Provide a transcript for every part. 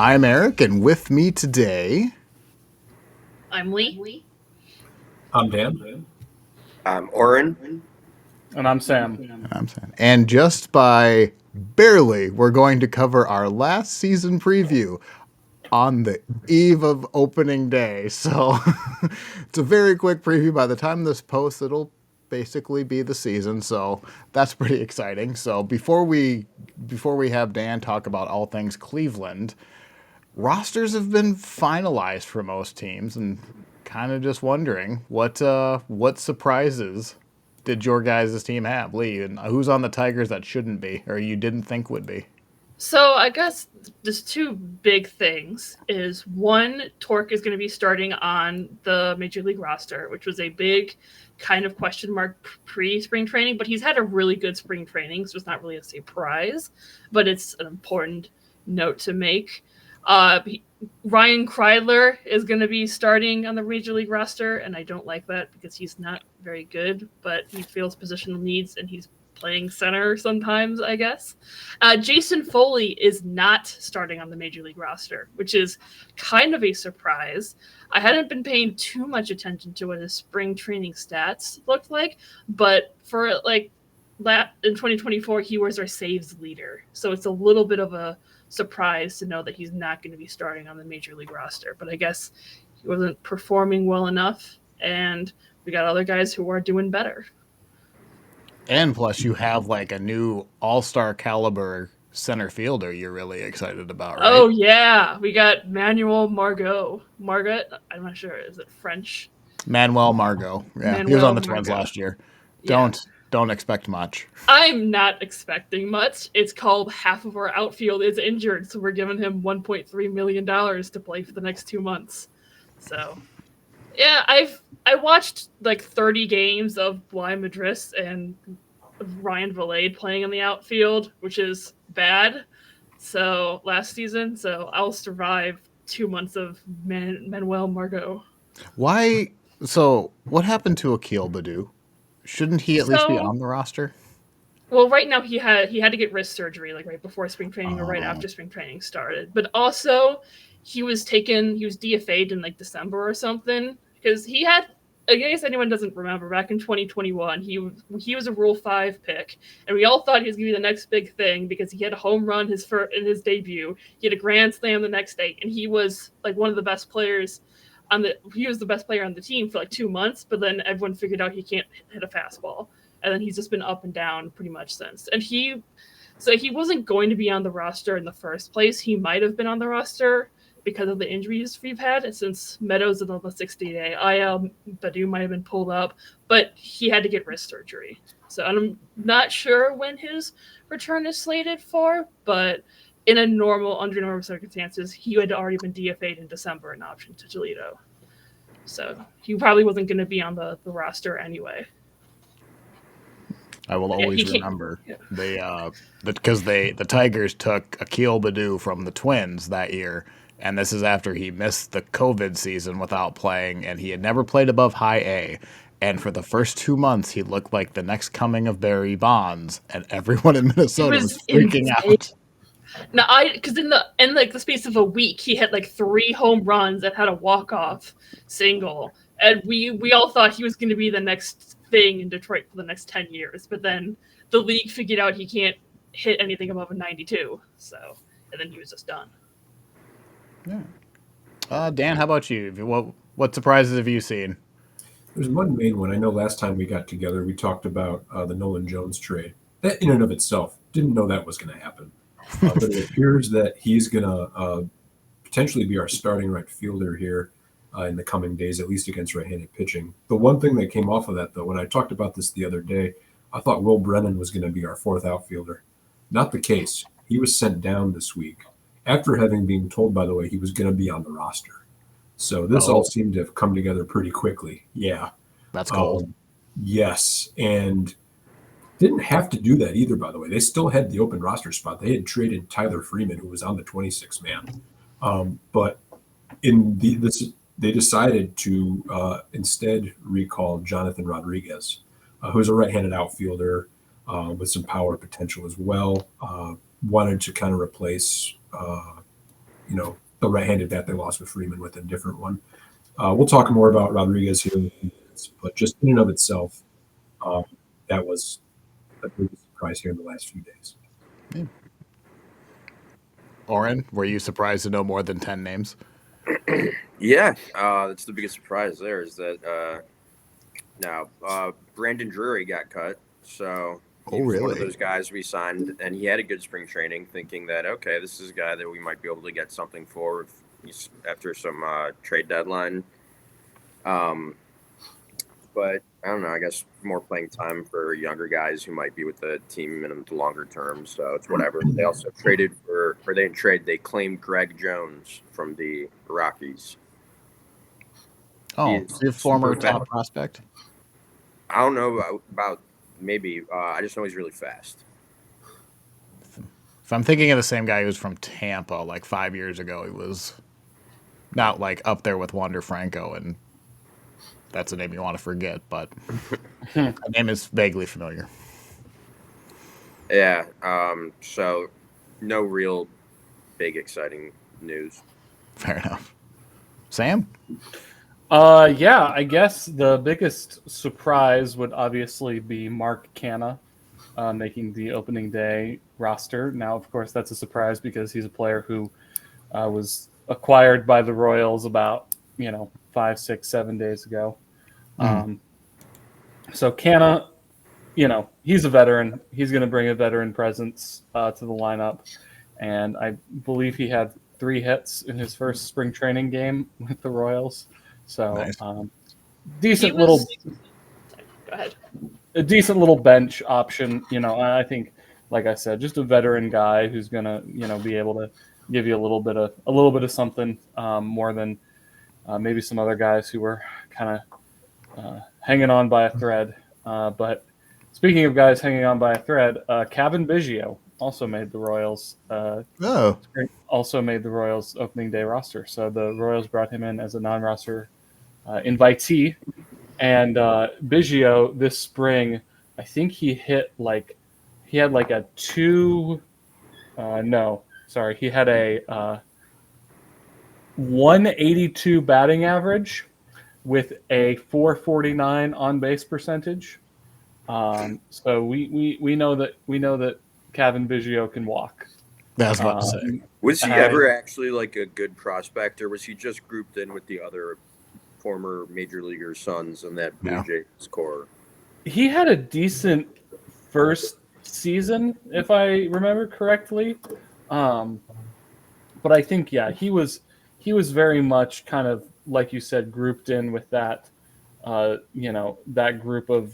I'm Eric, and with me today, I'm Lee. I'm Dan. Oren. And I'm Sam. I'm Sam, and just by barely, we're going to cover our last season preview on the eve of opening day. So it's a very quick preview. By the time this posts, it'll basically be the season. So that's pretty exciting. So before we have Dan talk about all things Cleveland, rosters have been finalized for most teams, and kind of just wondering what surprises did your guys' team have, Lee, and who's on the Tigers that shouldn't be or you didn't think would be? So I guess there's two big things. Is one, Torque is going to be starting on the Major League roster, which was a big kind of question mark pre-spring training, but he's had a really good spring training, so it's not really a surprise, but it's an important note to make. Ryan Kreidler is going to be starting on the Major League roster, and I don't like that because he's not very good, but he feels positional needs, and he's playing center sometimes, I guess. Jason Foley is not starting on the Major League roster, which is kind of a surprise. I hadn't been paying too much attention to what his spring training stats looked like, but for like in 2024, he was our saves leader. So it's a little bit of a surprise to know that he's not going to be starting on the Major League roster. But I guess he wasn't performing well enough, and we got other guys who are doing better. And plus, you have like a new all-star caliber center fielder you're really excited about, right? Oh, yeah. We got Manuel Margot. Margaret, I'm not sure. Is it French? Manuel Margot. Yeah, he was Manuel on the Twins Margot. last year. Yeah. Don't expect much. I'm not expecting much. It's called half of our outfield is injured, so we're giving him $1.3 million to play for the next 2 months. So, yeah, I watched like 30 games of Bly Madris and Ryan Valade playing in the outfield, which is bad. So last season, so I'll survive 2 months of Manuel Margot. Why? So, what happened to Akil Baddoo? Shouldn't he at least be So, on the roster? well, right now he had to get wrist surgery, like right before spring training or right after spring training started. But also, he was DFA'd in like December or something because he had. I guess anyone doesn't remember, back in 2021, he was a Rule 5 pick, and we all thought he was going to be the next big thing because he had a home run in his debut. He had a grand slam the next day, and he was like one of the best players he was the best player on the team for like 2 months, but then everyone figured out he can't hit a fastball. And then he's just been up and down pretty much since. And he wasn't going to be on the roster in the first place. He might have been on the roster because of the injuries we've had, since Meadows is on the 60-day IL. Baddoo might have been pulled up, but he had to get wrist surgery. So I'm not sure when his return is slated for, but under normal circumstances, he had already been DFA'd in December and optioned to Toledo. So he probably wasn't going to be on the roster anyway. I will always remember because the Tigers took Akil Baddoo from the Twins that year, and this is after he missed the COVID season without playing, and he had never played above high A. And for the first 2 months, he looked like the next coming of Barry Bonds, and everyone in Minnesota was freaking out. Now, because in the space of a week, he had like 3 home runs and had a walk-off single, and we all thought he was going to be the next thing in Detroit for the next 10 years. But then the league figured out he can't hit anything above a 92, and then he was just done. Yeah. Dan, how about you? What surprises have you seen? There's one main one. I know last time we got together, we talked about the Nolan Jones trade. That in and of itself, didn't know that was going to happen. But it appears that he's going to potentially be our starting right fielder here in the coming days, at least against right-handed pitching. The one thing that came off of that, though, when I talked about this the other day, I thought Will Brennan was going to be our 4th outfielder. Not the case. He was sent down this week after having been told, by the way, he was going to be on the roster. So this all seemed to have come together pretty quickly. Yeah. That's cold. Yes. And didn't have to do that either, by the way. They still had the open roster spot. They had traded Tyler Freeman, who was on the 26-man. But they decided to instead recall Jonathan Rodriguez, who's a right-handed outfielder with some power potential as well. Wanted to kind of replace the right-handed bat they lost with Freeman with a different one. We'll talk more about Rodriguez here in a few minutes, but just in and of itself, that was a big surprise here in the last few days. Yeah. Oren, were you surprised to know more than 10 names? Yeah, that's the biggest surprise there is that now Brandon Drury got cut. So he was one of those guys we signed, and he had a good spring training, thinking that, okay, this is a guy that we might be able to get something for after some trade deadline. But I don't know. I guess more playing time for younger guys who might be with the team in the longer term. So it's whatever. They also traded they didn't trade. They claimed Greg Jones from the Rockies. Oh, the former top prospect? I don't know about maybe. I just know he's really fast. If I'm thinking of the same guy who was from Tampa like 5 years ago, he was not like up there with Wander Franco, and that's a name you want to forget, but the name is vaguely familiar. Yeah. So no real big exciting news. Fair enough. Sam? Yeah, I guess the biggest surprise would obviously be Mark Canha making the opening day roster. Now, of course, that's a surprise because he's a player who was acquired by the Royals about 5, 6, 7 days ago. So Canha, he's a veteran. He's going to bring a veteran presence to the lineup, and I believe he had 3 hits in his first spring training game with the Royals. So nice. Decent little. Go ahead. A decent little bench option. I think, like I said, just a veteran guy who's gonna be able to give you a little bit of something more than maybe some other guys who were kind of hanging on by a thread. But speaking of guys hanging on by a thread, Cavan Biggio also made the Royals. Also made the Royals opening day roster. So the Royals brought him in as a non-roster invitee. And Biggio this spring, I think he had a 182 batting average with a 449 on base percentage. So we know that Cavan Biggio can walk. That's what I was about to say. Was he ever actually like a good prospect, or was he just grouped in with the other former major leaguer sons in that Blue Jays core? He had a decent first season, if I remember correctly. But I think he was very much kind of, like you said, grouped in with that that group of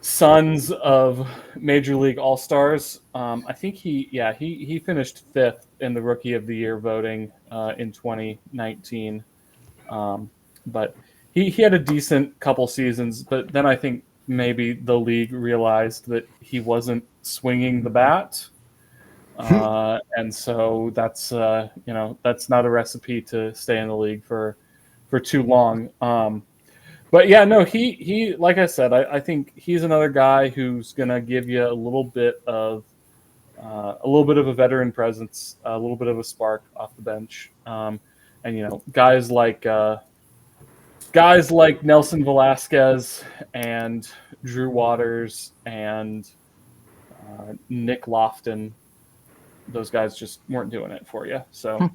sons of Major League All-Stars. I think he finished 5th in the Rookie of the Year voting in 2019. But he had a decent couple seasons, but then I think maybe the league realized that he wasn't swinging the bat. And so that's not a recipe to stay in the league for too long. But yeah, no, he like I said, I think he's another guy who's gonna give you a little bit of a veteran presence, a little bit of a spark off the bench. And guys like Nelson Velasquez and Drew Waters and Nick Lofton, those guys just weren't doing it for you. So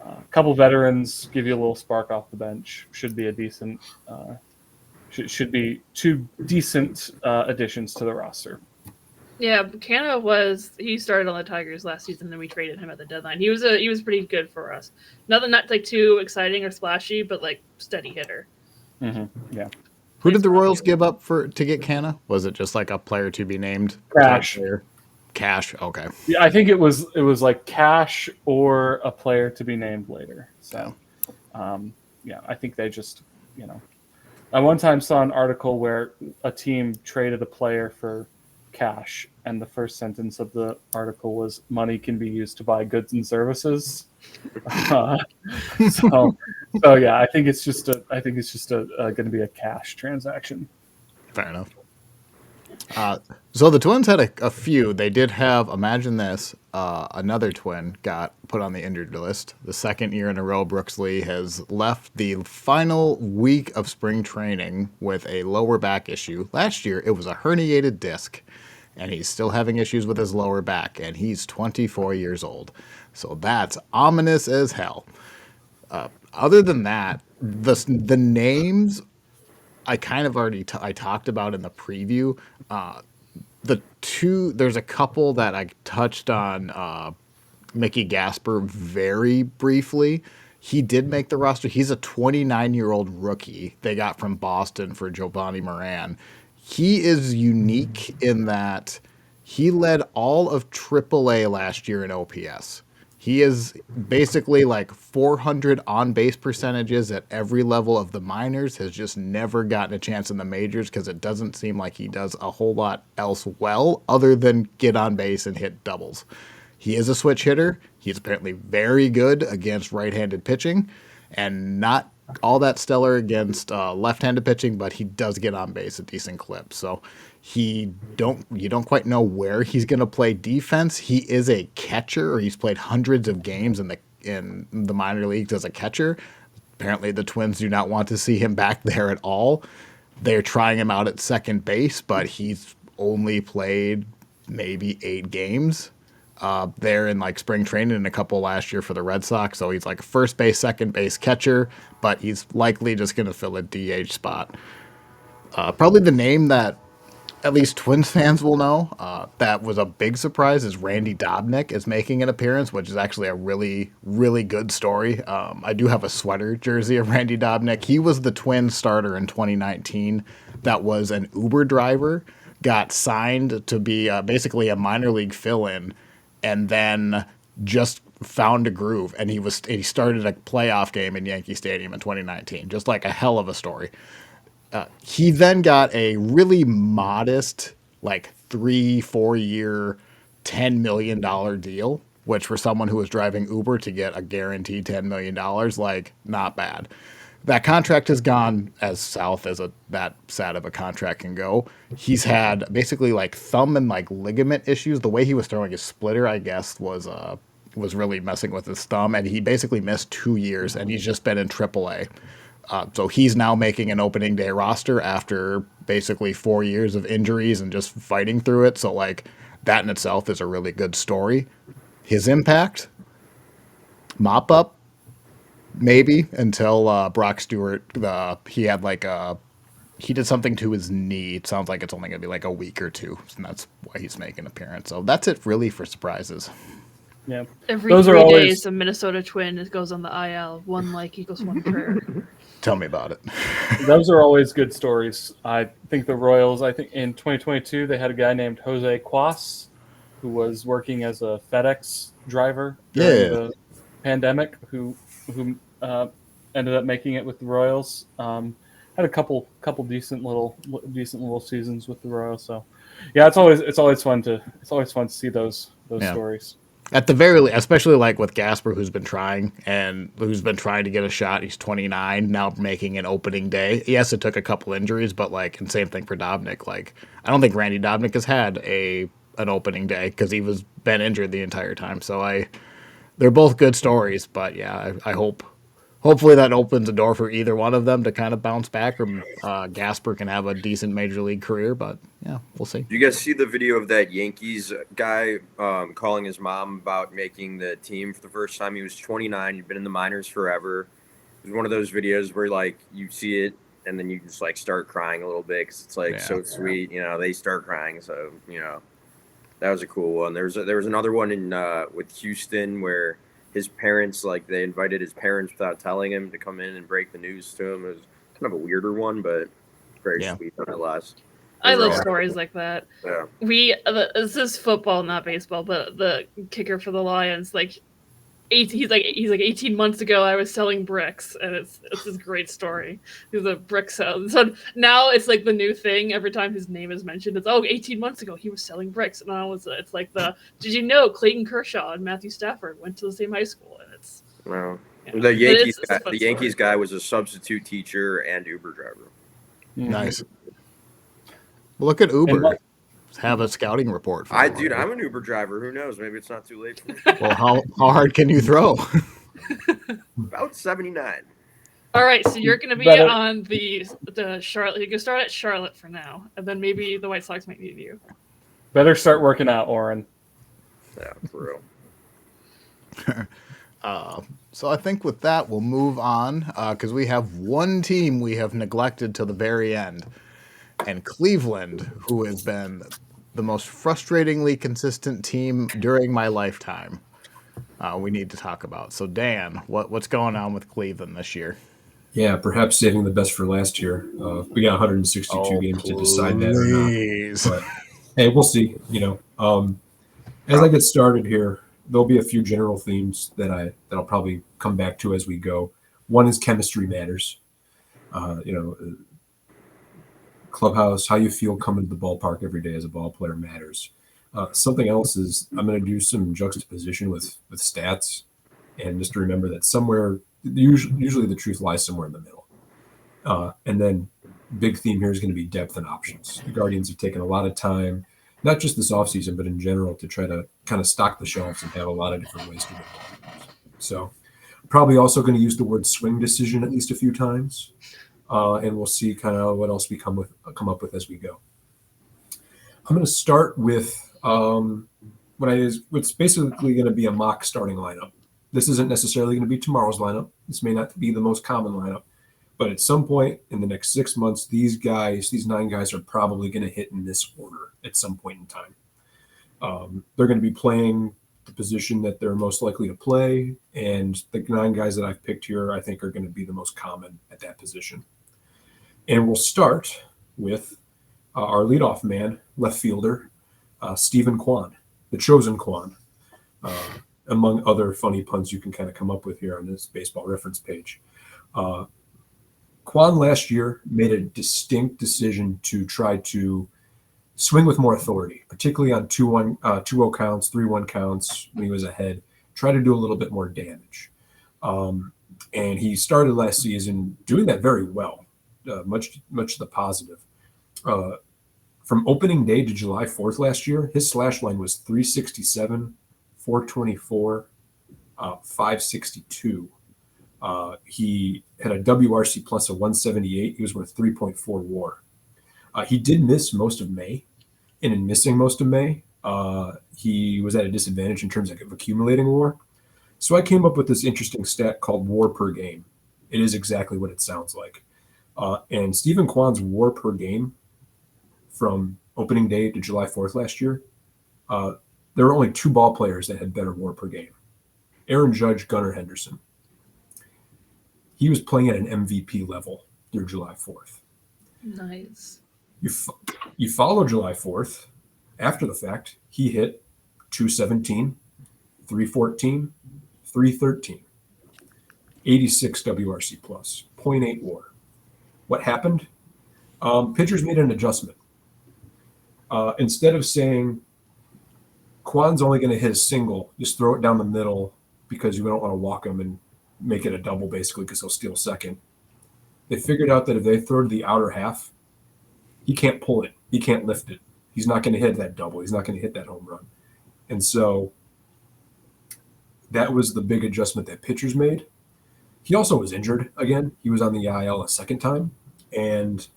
a couple veterans give you a little spark off the bench. Should be a decent, should be 2 decent additions to the roster. Yeah, he started on the Tigers last season, and we traded him at the deadline. He was pretty good for us. Nothing not like too exciting or splashy, but like steady hitter. Mm-hmm. Yeah. Who did the Royals give up to get Canha? Was it just like a player to be named? Cash. Okay. Yeah, I think it was like cash or a player to be named later. So, I think they just, I one time saw an article where a team traded a player for cash, and the first sentence of the article was money can be used to buy goods and services. So yeah, I think it's just going to be a cash transaction. Fair enough. So the Twins had a few. They did have, imagine this, another twin got put on the injured list. The second year in a row, Brooks Lee has left the final week of spring training with a lower back issue. Last year, it was a herniated disc, and he's still having issues with his lower back, and he's 24 years old. So that's ominous as hell. Other than that, the names I kind of already I talked about in the preview. There's a couple that I touched on. Mickey Gasper very briefly. He did make the roster. He's a 29-year-old rookie they got from Boston for Giovanni Moran. He is unique in that he led all of AAA last year in OPS. He is basically like 400 on base percentages at every level of the minors, has just never gotten a chance in the majors because it doesn't seem like he does a whole lot else well other than get on base and hit doubles. He is a switch hitter. He's apparently very good against right-handed pitching and not all that stellar against left-handed pitching, but he does get on base a decent clip. So you don't quite know where he's going to play defense. He is a catcher, or he's played hundreds of games in the minor leagues as a catcher. Apparently, the Twins do not want to see him back there at all. They're trying him out at second base, but he's only played maybe 8 games there in like spring training and a couple last year for the Red Sox. So he's like first base, second base catcher, but he's likely just going to fill a DH spot. Probably the name that at least Twins fans will know that was a big surprise is Randy Dobnak is making an appearance, which is actually a really, really good story. I do have a sweater jersey of Randy Dobnak. He was the Twins starter in 2019 that was an Uber driver, got signed to be basically a minor league fill-in, and then just found a groove. And he started a playoff game in Yankee Stadium in 2019. Just like a hell of a story. He then got a really modest, like 3-4 year, $10 million deal, which for someone who was driving Uber to get a guaranteed $10 million, like not bad. That contract has gone as south as that sad of a contract can go. He's had basically like thumb and like ligament issues. The way he was throwing his splitter, I guess, was really messing with his thumb, and he basically missed 2 years, and he's just been in AAA. So he's now making an opening day roster after basically 4 years of injuries and just fighting through it. So like that in itself is a really good story. His impact, mop up, maybe until Brock Stewart. He did something to his knee. It sounds like it's only gonna be like a week or two, and that's why he's making an appearance. So that's it really for surprises. Yeah, Every those 3 are always days, a Minnesota Twin goes on the IL. 1 like equals 1 prayer. Tell me about it. those are always good stories. I think the Royals. I think in 2022 they had a guy named Jose Cuas, who was working as a FedEx driver during the pandemic, who ended up making it with the Royals. Had a couple decent little seasons with the Royals. So yeah, it's always fun to see those stories. At the very least, especially like with Gasper, who's been trying to get a shot. He's 29 now, making an opening day. Yes, it took a couple injuries, but like, and same thing for Dobnak. Like, I don't think Randy Dobnak has had an opening day because he was been injured the entire time. So they're both good stories, but yeah, I hopefully that opens a door for either one of them to kind of bounce back, or Gasper can have a decent major league career. But yeah, we'll see. You guys see the video of that Yankees guy calling his mom about making the team for the first time? He was 29. He'd been in the minors forever. It was one of those videos where like you see it and then you just like start crying a little bit because it's like so sweet. You know, they start crying. So, you know, that was a cool one. There was another one in with Houston where his parents, like they invited his parents without telling him to come in and break the news to him. It was kind of a weirder one, but very sweet nonetheless. I love stories like that. Yeah. This is football, not baseball, but the kicker for the Lions, like, he's like 18 months ago I was selling bricks, and it's this great story. He's a brick seller. So now it's like the new thing. Every time his name is mentioned, it's 18 months ago he was selling bricks, and now it's like did you know Clayton Kershaw and Matthew Stafford went to the same high school? And it's the Yankees guy was a substitute teacher and Uber driver. Nice. Look at Uber. And Have a scouting report for you. Dude, I'm an Uber driver. Who knows? Maybe it's not too late for me. Well, how hard can you throw? About 79. All right, so you're going to be Better- on the Charlotte. You can start at Charlotte for now, and then maybe the White Sox might need you. better start working out, Oren. Yeah, for real. So I think with that, we'll move on because we have one team we have neglected to the very end. And Cleveland, who has been the most frustratingly consistent team during my lifetime, we need to talk about. So, Dan, what's going on with Cleveland this year? Yeah, perhaps saving the best for last year. We got 162 games to decide that or not. But hey, we'll see. As I get started here, there'll be a few general themes that I'll probably come back to as we go. One is chemistry matters. Clubhouse, how you feel coming to the ballpark every day as a ball player matters. Something else is I'm going to do some juxtaposition with stats, and just to remember that somewhere, usually the truth lies somewhere in the middle. And then big theme here is going to be depth and options. The Guardians have taken a lot of time, not just this offseason, but in general, to try to kind of stock the shelves and have a lot of different ways to get ball. So probably also going to use the word swing decision at least a few times. And we'll see kind of what else we come up with as we go. I'm going to start with what's basically going to be a mock starting lineup. This isn't necessarily going to be tomorrow's lineup. This may not be the most common lineup, but at some point in the next 6 months, these 9 guys are probably going to hit in this order at some point in time. They're going to be playing the position that they're most likely to play, and the 9 guys that I've picked here, I think, are going to be the most common at that position. And we'll start with our leadoff man, left fielder, Stephen Kwan, the chosen Kwan, among other funny puns you can kind of come up with here on this baseball reference page. Kwan last year made a distinct decision to try to swing with more authority, particularly on 2-0 counts, 3-1 counts when he was ahead, try to do a little bit more damage. And he started last season doing that very well. Much to the positive. From opening day to July 4th last year, his slash line was 367, 424, 562. He had a WRC plus of 178. He was worth 3.4 WAR. He did miss most of May, and in missing most of May, he was at a disadvantage in terms of accumulating WAR. So I came up with this interesting stat called WAR per game. It is exactly what it sounds like. And Stephen Kwan's WAR per game from opening day to July 4th last year, there were only 2 ball players that had better WAR per game. Aaron Judge, Gunnar Henderson. He was playing at an MVP level through July 4th. Nice. You follow July 4th. After the fact, he hit 217, 314, 313, 86 WRC plus, 0.8 WAR. What happened? Pitchers made an adjustment. Instead of saying Kwan's only going to hit a single, just throw it down the middle because you don't want to walk him and make it a double basically because he'll steal second. They figured out that if they throw to the outer half, he can't pull it. He can't lift it. He's not going to hit that double. He's not going to hit that home run. And so that was the big adjustment that pitchers made. He also was injured again. He was on the IL a second time, and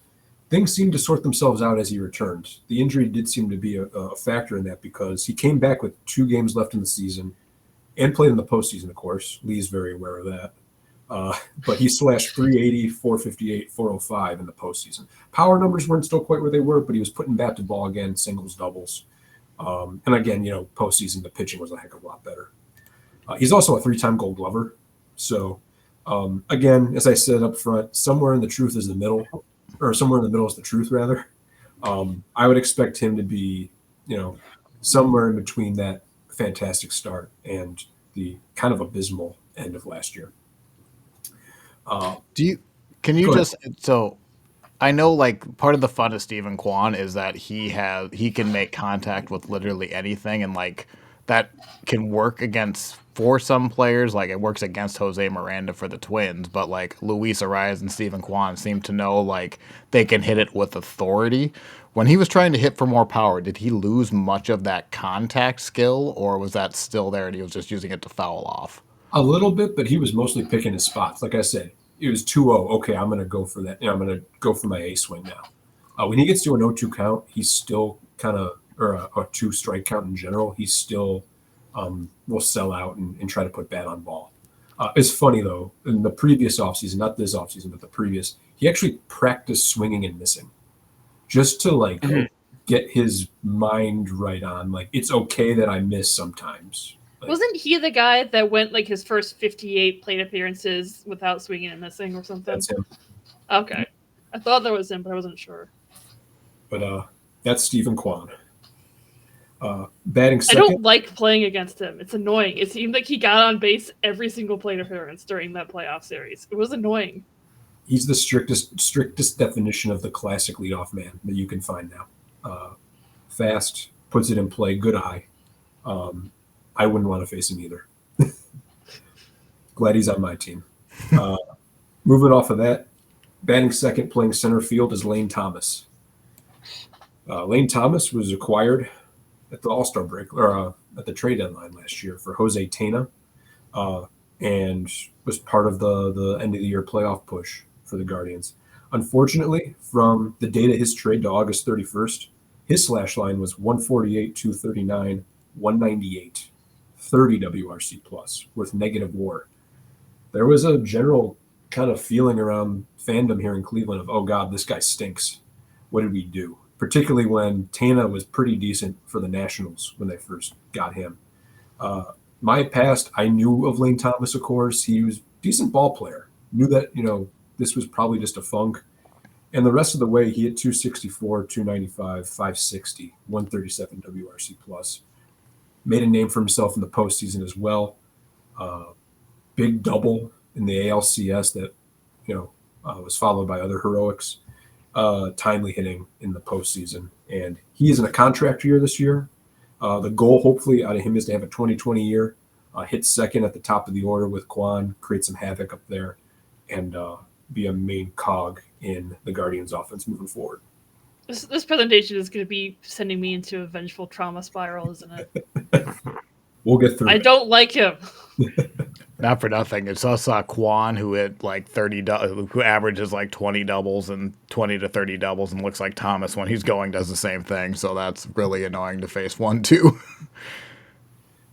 things seemed to sort themselves out as he returned. The injury did seem to be a factor in that because he came back with 2 games left in the season and played in the postseason, of course. Lee's very aware of that. But he slashed 380, 458, 405 in the postseason. Power numbers weren't still quite where they were, but he was putting bat to ball again, singles, doubles. And again, postseason, the pitching was a heck of a lot better. He's also a 3-time Gold Glover. So, again, as I said up front, somewhere in the truth is the middle, or somewhere in the middle is the truth, rather. I would expect him to be, somewhere in between that fantastic start and the kind of abysmal end of last year. So I know like part of the fun of Stephen Kwan is that he can make contact with literally anything, and like that can work against for some players, like it works against Jose Miranda for the Twins, but like Luis Arias and Stephen Kwan seem to know like they can hit it with authority. When he was trying to hit for more power, did he lose much of that contact skill, or was that still there and he was just using it to foul off? A little bit, but he was mostly picking his spots. Like I said, it was 2-0. Okay, I'm going to go for that. I'm going to go for my A swing now. When he gets to an 0-2 count, he's still kind of, or a 2 strike count in general, he's still will sell out and try to put bat on ball. It's funny, though, in the previous offseason, not this offseason, but the previous, he actually practiced swinging and missing just to, like, get his mind right on. Like, it's okay that I miss sometimes. Like, wasn't he the guy that went, like, his first 58 plate appearances without swinging and missing or something? That's him. Okay. I thought that was him, but I wasn't sure. But that's Stephen Kwan. Batting second. I don't like playing against him. It's annoying. It seemed like he got on base every single plate appearance during that playoff series. It was annoying. He's the strictest definition of the classic leadoff man that you can find now. Fast, puts it in play, good eye. I wouldn't want to face him either. Glad he's on my team. Moving off of that, batting second, playing center field is Lane Thomas. Lane Thomas was acquired at the All-Star break, or at the trade deadline last year for Jose Tena, and was part of the end of the year playoff push for the Guardians. Unfortunately, from the date of his trade to August 31st, his slash line was 148, 239, 198, 30 WRC plus with negative WAR. There was a general kind of feeling around fandom here in Cleveland of, oh God, this guy stinks. What did we do? Particularly when Tana was pretty decent for the Nationals when they first got him. My past, I knew of Lane Thomas, of course. He was a decent ball player. Knew that, this was probably just a funk. And the rest of the way, he hit 264, 295, 560, 137 WRC plus. Made a name for himself in the postseason as well. Big double in the ALCS that, was followed by other heroics. Timely hitting in the postseason. And he is in a contract year this year. The goal, hopefully, out of him is to have a 2020 year, hit second at the top of the order with Kwan, create some havoc up there, and be a main cog in the Guardians' offense moving forward. This presentation is going to be sending me into a vengeful trauma spiral, isn't it? We'll get through it. I don't like him. Not for nothing. It's us Kwan who hit like 30, who averages like 20 doubles and 20 to 30 doubles, and looks like Thomas when he's going does the same thing. So that's really annoying to face 1-2.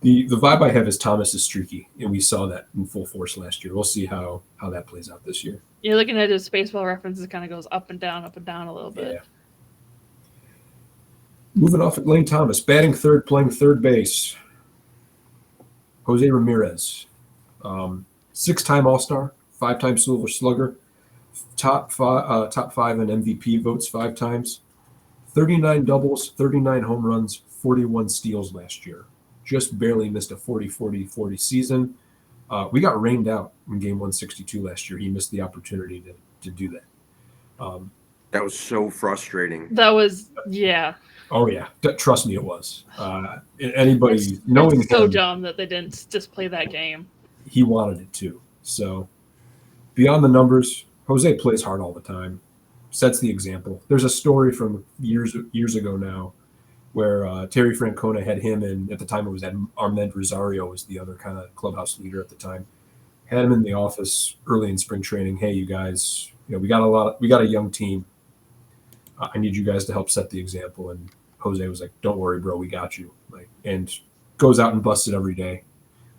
The vibe I have is Thomas is streaky, and we saw that in full force last year. We'll see how that plays out this year. You're looking at his baseball references, kind of goes up and down a little bit. Yeah. Moving off at Lane Thomas, batting third, playing third base. Jose Ramirez, 6-time All-Star, 5-time Silver Slugger, top five in MVP votes 5 times, 39 doubles, 39 home runs, 41 steals last year. Just barely missed a 40-40-40 season. We got rained out in game 162 last year. He missed the opportunity to do that. That was so frustrating. That was, yeah. Oh, yeah. Trust me, it was. Anybody knowing it's so him, dumb that they didn't just play that game. He wanted it too. So beyond the numbers, Jose plays hard all the time, sets the example. There's a story from years ago now where Terry Francona had him in, at the time it was Ahmed Rosario was the other kind of clubhouse leader at the time, had him in the office early in spring training. Hey, you guys, we got a young team. I need you guys to help set the example. And Jose was like, don't worry, bro, we got you. And goes out and busts it every day.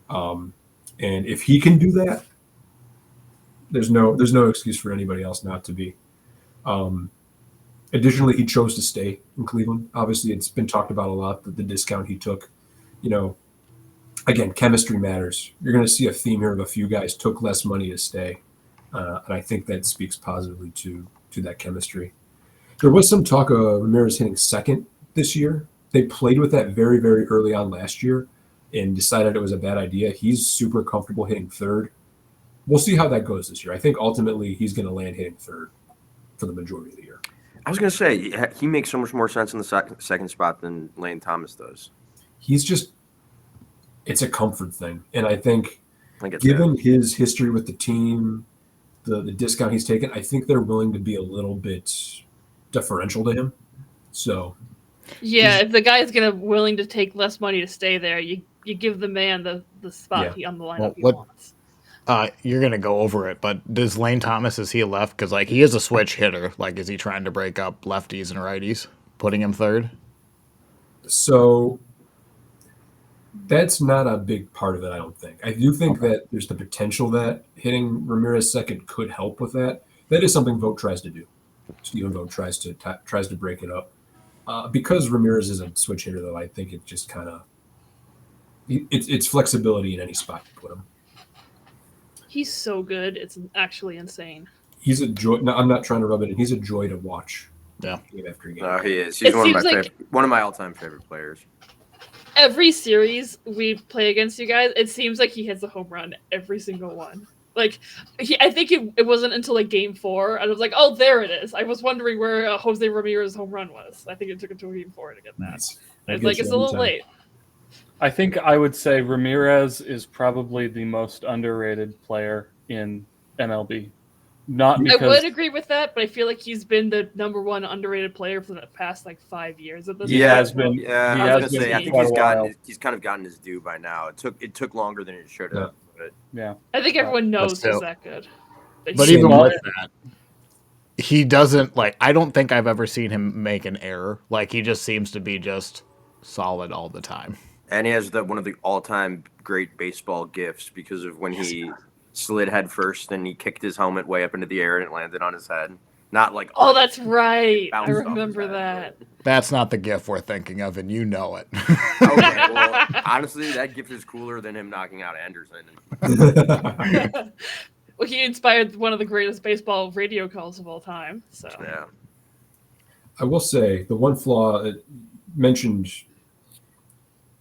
And if he can do that, there's no excuse for anybody else not to be. Additionally, he chose to stay in Cleveland. Obviously, it's been talked about a lot, that the discount he took. Again, chemistry matters. You're going to see a theme here of a few guys took less money to stay. And I think that speaks positively to that chemistry. There was some talk of Ramirez hitting second this year. They played with that very, very early on last year and decided it was a bad idea. He's super comfortable hitting third. We'll see how that goes this year. I think ultimately he's going to land hitting third for the majority of the year. I was going to say, he makes so much more sense in the second spot than Lane Thomas does. He's just it's a comfort thing. And I think given his history with the team, the discount he's taken, I think they're willing to be a little bit deferential to him. So yeah, if the guy's willing to take less money to stay there, you give the man the spot on the lineup he wants. You're gonna go over it, but does Lane Thomas, is he left? Because like he is a switch hitter. Like, is he trying to break up lefties and righties, putting him third? So that's not a big part of it, I don't think. I do think that there's the potential that hitting Ramirez second could help with that. That is something Vogt tries to do. Stephen Vogt tries to break it up. Because Ramirez is a switch hitter, though, I think it just kind of it's flexibility in any spot you put him. He's so good; it's actually insane. He's a joy. No, I'm not trying to rub it in. He's a joy to watch. Yeah, game after game. No, he is. He's one of my all-time favorite players. Every series we play against you guys, it seems like he hits a home run every single one. Like, I think it wasn't until like game 4, and I was like, oh, there it is. I was wondering where Jose Ramirez's home run was. I think it took until game 4 to get that. Nice. It's like, it's a little late. I think I would say Ramirez is probably the most underrated player in MLB. Not because I would agree with that, but I feel like he's been the number one underrated player for the past like 5 years at this point. Has been. Yeah, I was gonna say, I think he's kind of gotten his due by now. It took longer than it should have. But yeah, I think everyone knows he's that good. But even with that, he doesn't like. I don't think I've ever seen him make an error. Like, he just seems to be just solid all the time. And he has one of the all-time great baseball gifts because of when he slid head first and he kicked his helmet way up into the air and it landed on his head. Not like that's right. I remember that. That's not the gif we're thinking of, and you know it. Okay, well, honestly, that gift is cooler than him knocking out Anderson. Well, he inspired one of the greatest baseball radio calls of all time. So yeah, I will say the one flaw mentioned.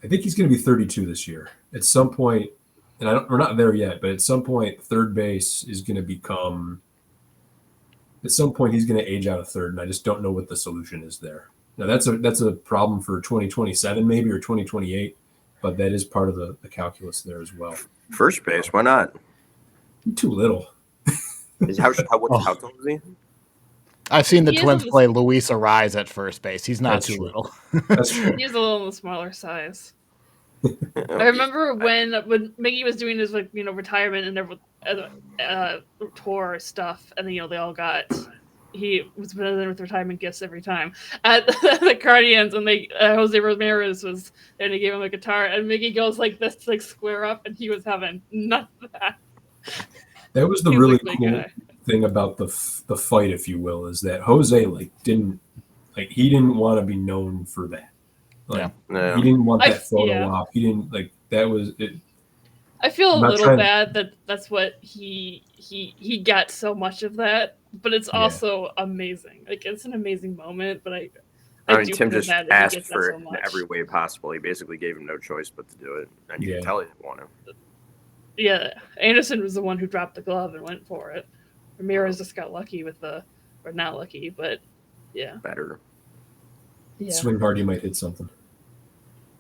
I think he's going to be 32 this year. At some point, and we're not there yet, but at some point, third base is going to become. At some point, he's going to age out of third, and I just don't know what the solution is there. Now, that's a problem for 2027 maybe or 2028, but that is part of the calculus there as well. First base, why not? Too little. How tall is he? I've seen the Twins play Luis Ariz at first base. He's not too little. That's true. He's a little on the smaller size. I remember when Miggy was doing his retirement and tour stuff, and they all got. He was presented with retirement gifts every time at the Guardians, and Jose Ramirez was there, and he gave him a guitar, and Miggy goes like this to square up, and he was having none of that. That was the really cool thing about the fight, if you will, is that Jose didn't want to be known for that. He didn't want that photo op. He didn't that was it. I feel a little bad that that's what he got so much of that, but it's also amazing. Like, it's an amazing moment, but I mean, Tim just asked for it in every way possible. He basically gave him no choice but to do it, and you can tell he didn't want to. Yeah, Anderson was the one who dropped the glove and went for it. Ramirez just got lucky with or not lucky, but yeah. Better. Yeah. Swing hard, you might hit something.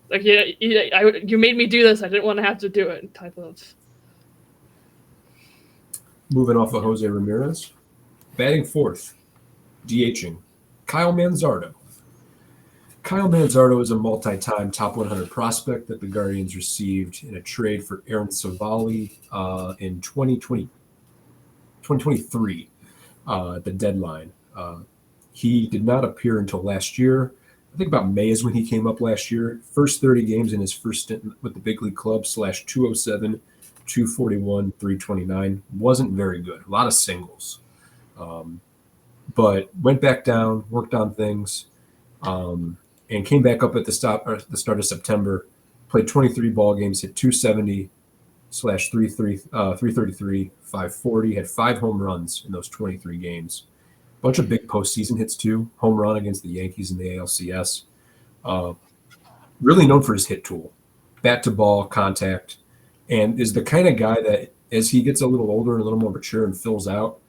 Like, you made me do this. I didn't want to have to do it. Type of. Moving off of Jose Ramirez, batting fourth, DHing, Kyle Manzardo. Kyle Manzardo is a multi-time top 100 prospect that the Guardians received in a trade for Aaron Savali in 2023 at the deadline. He did not appear until last year. I think about May is when he came up last year. First 30 games in his first stint with the big league club, /207, 241, 329. Wasn't very good. A lot of singles. But went back down, worked on things, and came back up at the start of September. Played 23 ball games, hit 270 /333, 540. Had 5 home runs in those 23 games. Bunch of big postseason hits too. Home run against the Yankees in the ALCS. Really known for his hit tool, bat to ball contact, and is the kind of guy that as he gets a little older and a little more mature and fills out,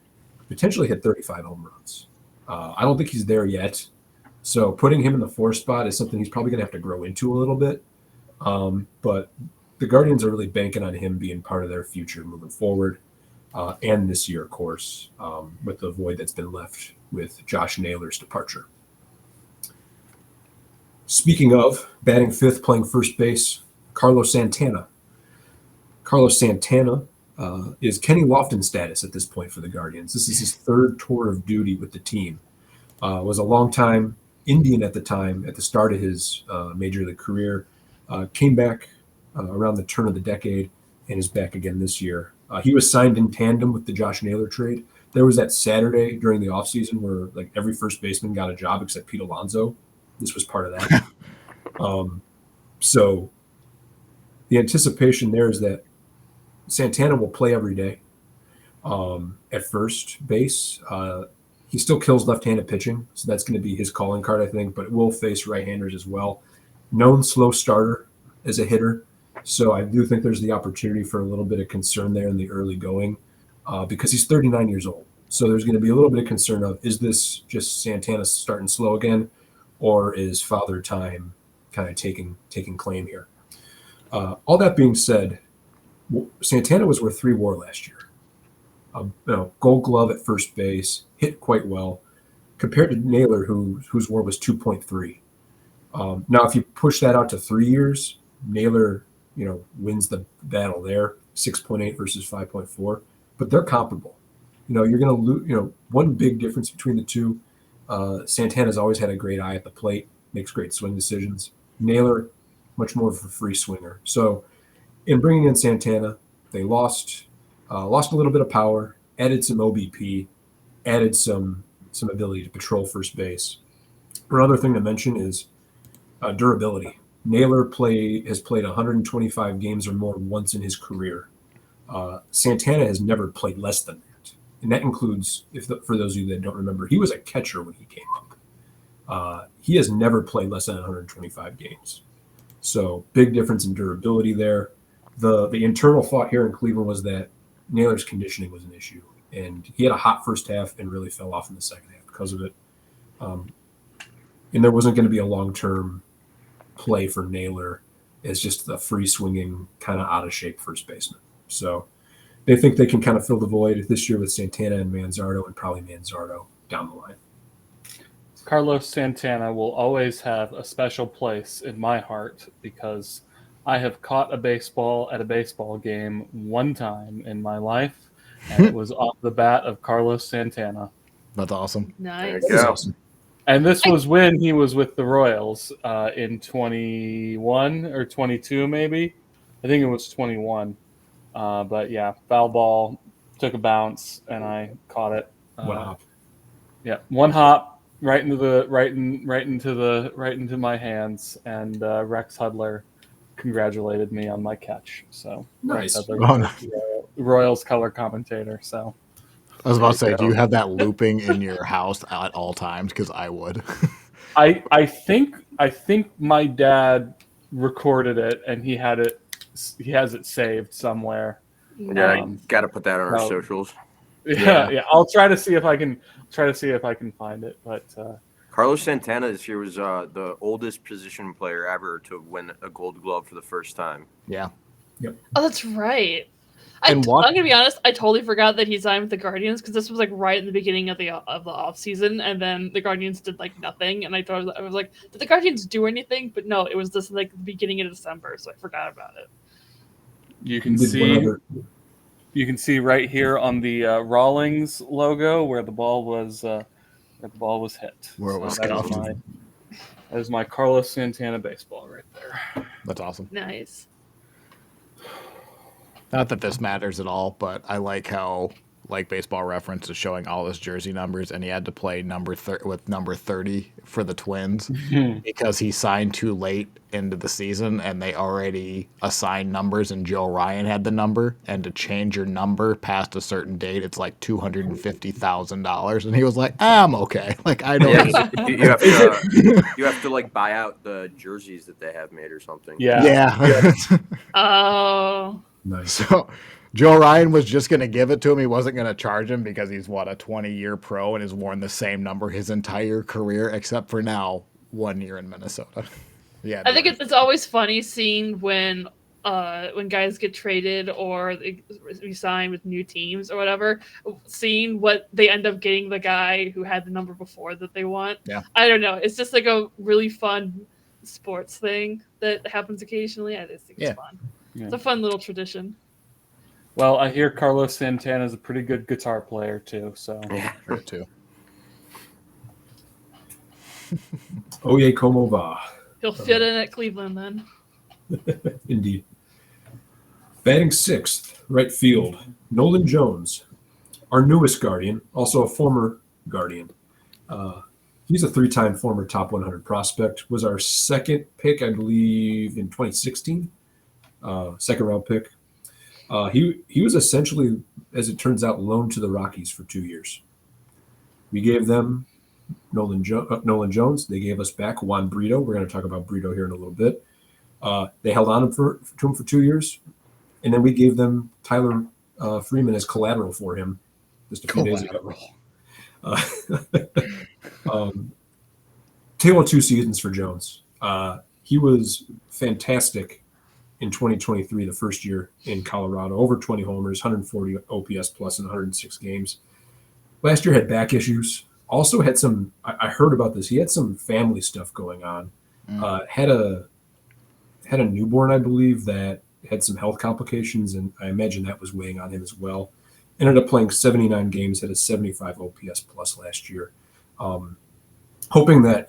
potentially hit 35 home runs. I don't think he's there yet. So putting him in the 4 spot is something he's probably going to have to grow into a little bit. But the Guardians are really banking on him being part of their future moving forward, and this year, of course, with the void that's been left with Josh Naylor's departure. Speaking of batting fifth, playing first base, Carlos Santana. Carlos Santana is Kenny Lofton status at this point for the Guardians. This is his third tour of duty with the team. Was a longtime Indian at the time, at the start of his major league career. Came back around the turn of the decade and is back again this year. He was signed in tandem with the Josh Naylor trade. There was that Saturday during the offseason where like every first baseman got a job except Pete Alonso. This was part of that. So the anticipation there is that Santana will play every day at first base. He still kills left-handed pitching, so that's going to be his calling card, I think, but will face right-handers as well. Known slow starter as a hitter, so I do think there's the opportunity for a little bit of concern there in the early going because he's 39 years old. So there's going to be a little bit of concern of, is this just Santana starting slow again, or is Father Time kind of taking claim here? All that being said, Santana was worth 3 WAR last year. Gold Glove at first base, hit quite well, compared to Naylor, whose WAR was 2.3. Now, if you push that out to 3 years, Naylor, wins the battle there, 6.8 versus 5.4. But they're comparable. You're going to lose. One big difference between the two. Santana's always had a great eye at the plate, makes great swing decisions. Naylor, much more of a free swinger. So, in bringing in Santana, they lost a little bit of power, added some OBP, added some ability to patrol first base. Another thing to mention is durability. Naylor has played 125 games or more once in his career. Santana has never played less than that. And that includes, for those of you that don't remember, he was a catcher when he came up. He has never played less than 125 games. So big difference in durability there. The internal thought here in Cleveland was that Naylor's conditioning was an issue. And he had a hot first half and really fell off in the second half because of it. And there wasn't going to be a long-term play for Naylor as just a free-swinging, kind of out-of-shape first baseman. So they think they can kind of fill the void this year with Santana and Manzardo, and probably Manzardo down the line. Carlos Santana will always have a special place in my heart because I have caught a baseball at a baseball game one time in my life, and it was off the bat of Carlos Santana. That's awesome. Nice. There you go. Awesome. And this was when he was with the Royals in 21 or 22, maybe. I think it was 21. But yeah, foul ball, took a bounce, and I caught it. One hop. Yeah, one hop right into my hands, and Rex Hudler congratulated me on my catch. So Nice. Rex Hudler, Royals color commentator. So. I was about to say, do you have that looping in your house at all times? Because I would. I think my dad recorded it and he has it saved somewhere. Yeah, got to put that on our socials. Yeah. I'll try to see if I can find it. But Carlos Santana this year was the oldest position player ever to win a Gold Glove for the first time. Yeah. Yep. Oh, that's right. I'm gonna be honest. I totally forgot that he signed with the Guardians because this was like right in the beginning of the off season, and then the Guardians did like nothing. And I was like, did the Guardians do anything? But no, it was just like the beginning of December, so I forgot about it. You can see right here on the Rawlings logo where the ball was hit. Where it was scuffed. That is my Carlos Santana baseball right there. That's awesome. Nice. Not that this matters at all, but I like how Baseball Reference is showing all his jersey numbers, and he had to play with number 30 for the Twins because he signed too late into the season, and they already assigned numbers, and Joe Ryan had the number, and to change your number past a certain date, it's like $250,000, and he was like, I'm okay. Like, I don't. Yeah, you have to like buy out the jerseys that they have made or something. Yeah. Oh. Nice. So Joe Ryan was just going to give it to him. He wasn't going to charge him because he's, a 20-year pro and has worn the same number his entire career, except for now, 1 year in Minnesota. Yeah, I think it's always funny seeing when when guys get traded or they resign with new teams or whatever, seeing what they end up getting the guy who had the number before that they want. Yeah. I don't know. It's just like a really fun sports thing that happens occasionally. I just think it's fun. Yeah. It's a fun little tradition. Well, I hear Carlos Santana is a pretty good guitar player too. So True too. Oye, como va? He'll fit in at Cleveland then. Indeed. Batting sixth, right field, Nolan Jones, our newest Guardian, also a former Guardian. He's a 3-time former top 100 prospect, was our second pick, I believe, in 2016, second round pick. He was essentially, as it turns out, loaned to the Rockies for 2 years. We gave them Nolan Jones. They gave us back Juan Brito. We're going to talk about Brito here in a little bit. They held on to him for 2 years. And then we gave them Tyler Freeman as collateral for him just a few days ago. Tale of 2 seasons for Jones. He was fantastic in 2023, the first year in Colorado. Over 20 homers, 140 OPS plus in 106 games. Last year had back issues. Also had some, I heard about this, he had some family stuff going on. Had a newborn, I believe, that had some health complications, and I imagine that was weighing on him as well. Ended up playing 79 games, had a 75 OPS plus last year. Hoping that,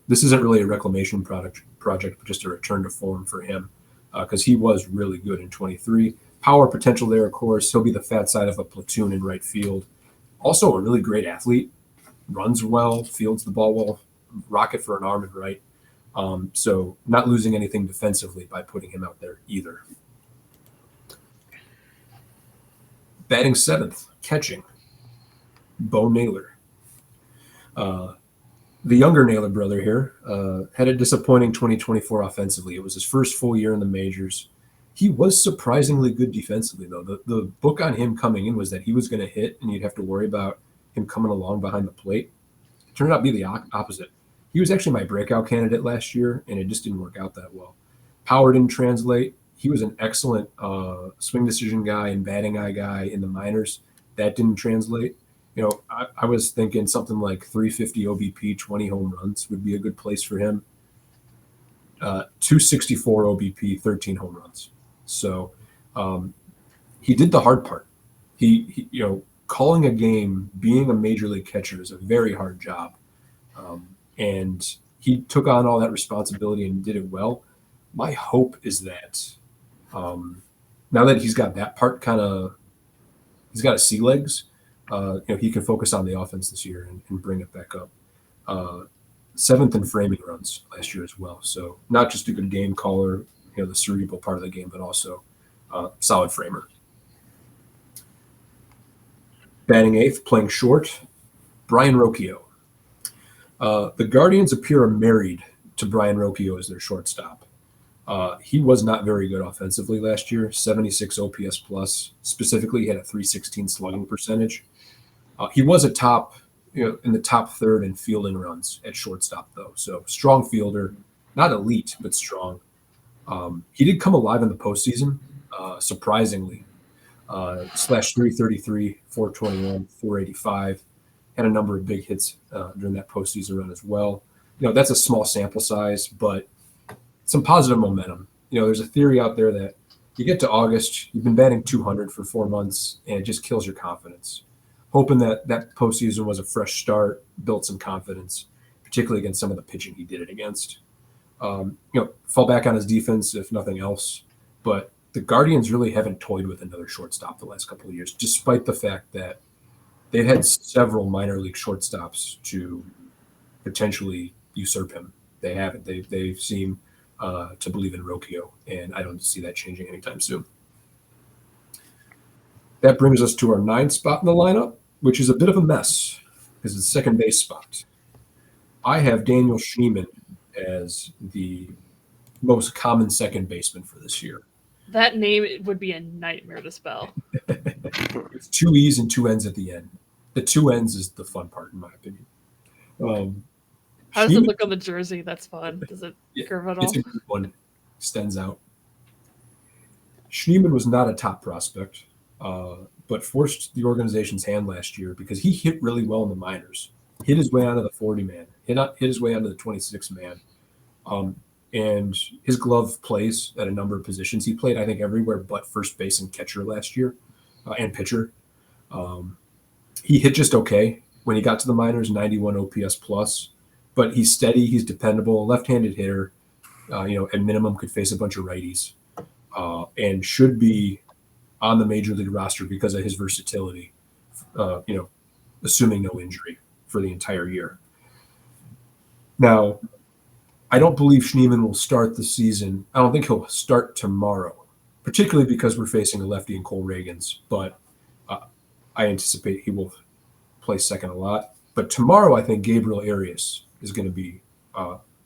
this isn't really a reclamation project, but just a return to form for him, because he was really good in 23. Power potential there, of course. He'll be the fat side of a platoon in right field. Also a really great athlete. Runs well, fields the ball well, rocket for an arm and right. So not losing anything defensively by putting him out there either. Batting seventh, catching, Bo Naylor. The younger Naylor brother here had a disappointing 2024 offensively. It was his first full year in the majors. He was surprisingly good defensively, though. The book on him coming in was that he was going to hit and you'd have to worry about him coming along behind the plate. It turned out to be the opposite. He was actually my breakout candidate last year, and it just didn't work out that well. Power didn't translate. He was an excellent swing decision guy and batting eye guy in the minors. That didn't translate. I was thinking something like 350 OBP, 20 home runs would be a good place for him. 264 OBP, 13 home runs. So he did the hard part. He calling a game, being a major league catcher is a very hard job. And he took on all that responsibility and did it well. My hope is that now that he's got that part he's got sea legs, he can focus on the offense this year and bring it back up. 7th in framing runs last year as well. So not just a good game caller, the cerebral part of the game, but also solid framer. Batting 8th, playing short, Brian Rocchio. The Guardians appear married to Brian Rocchio as their shortstop. He was not very good offensively last year, 76 OPS plus. Specifically, he had a 316 slugging percentage. He was in the top third in fielding runs at shortstop, though. So strong fielder, not elite, but strong. He did come alive in the postseason, surprisingly. Slash 333, 421, 485. Had a number of big hits during that postseason run as well. That's a small sample size, but some positive momentum. There's a theory out there that you get to August, you've been batting 200 for 4 months, and it just kills your confidence. Hoping that postseason was a fresh start, built some confidence, particularly against some of the pitching he did it against. Fall back on his defense, if nothing else. But the Guardians really haven't toyed with another shortstop the last couple of years, despite the fact that they've had several minor league shortstops to potentially usurp him. They haven't. They seem to believe in Rocchio, and I don't see that changing anytime soon. That brings us to our 9th spot in the lineup, which is a bit of a mess because it's the second base spot. I have Daniel Schneemann as the most common second baseman for this year. That name would be a nightmare to spell. It's 2 E's and 2 N's at the end. The 2 N's is the fun part, in my opinion. How does it look on the jersey? That's fun. Does it curve at all? It's a good one. Extends out. Schneemann was not a top prospect, but forced the organization's hand last year because he hit really well in the minors. Hit his way onto the 40-man, hit his way onto the 26-man. And his glove plays at a number of positions. He played, I think, everywhere but first base and catcher last year, and pitcher. He hit just okay when he got to the minors, 91 OPS plus. But he's steady, he's dependable, left-handed hitter. At minimum could face a bunch of righties, and should be on the major league roster because of his versatility. Assuming no injury for the entire year. Now, I don't believe Schneemann will start the season. I don't think he'll start tomorrow, particularly because we're facing a lefty in Cole Reagans. But I anticipate he will play second a lot. But tomorrow, I think Gabriel Arias is going to be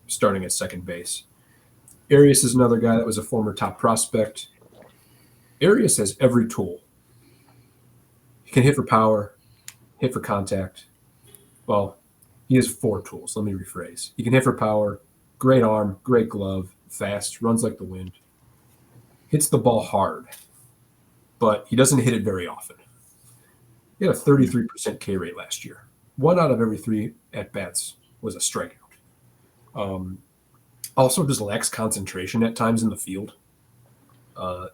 starting at second base. Arias is another guy that was a former top prospect. Arias has every tool. He can hit for power, hit for contact. Well, he has 4 tools. Let me rephrase. He can hit for power, great arm, great glove, fast, runs like the wind, hits the ball hard, but he doesn't hit it very often. He had a 33% K rate last year. 1 out of every 3 at-bats was a strikeout. Also just lacks concentration at times in the field.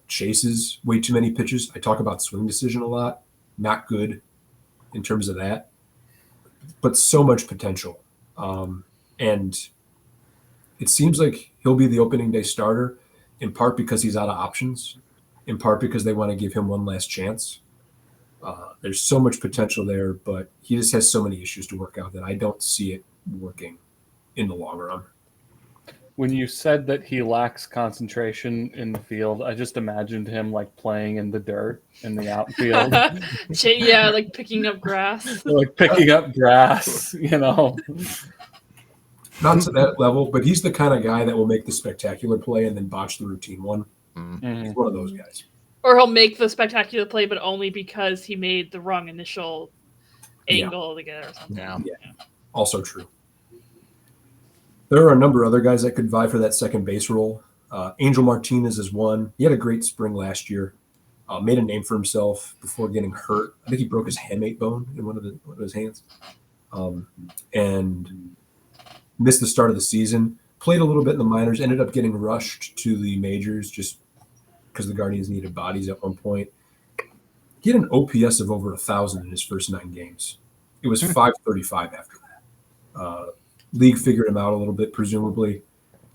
Chases way too many pitches. I talk about swing decision a lot. Not good in terms of that, but so much potential. And it seems like he'll be the opening day starter, in part because he's out of options, in part because they want to give him one last chance. There's so much potential there, but he just has so many issues to work out that I don't see it working in the long run. When you said that he lacks concentration in the field, I just imagined him like playing in the dirt in the outfield. Yeah, like picking up grass. Like picking up grass, Not to that level, but he's the kind of guy that will make the spectacular play and then botch the routine one. Mm-hmm. He's one of those guys. Or he'll make the spectacular play, but only because he made the wrong initial angle to get it or something. Yeah. Also true. There are a number of other guys that could vie for that second base role. Angel Martinez is one. He had a great spring last year. Made a name for himself before getting hurt. I think he broke his hamate bone in one of his hands. And missed the start of the season. Played a little bit in the minors. Ended up getting rushed to the majors just because the Guardians needed bodies at one point. He had an OPS of over 1,000 in his first 9 games. It was 535 after that. League figured him out a little bit, presumably.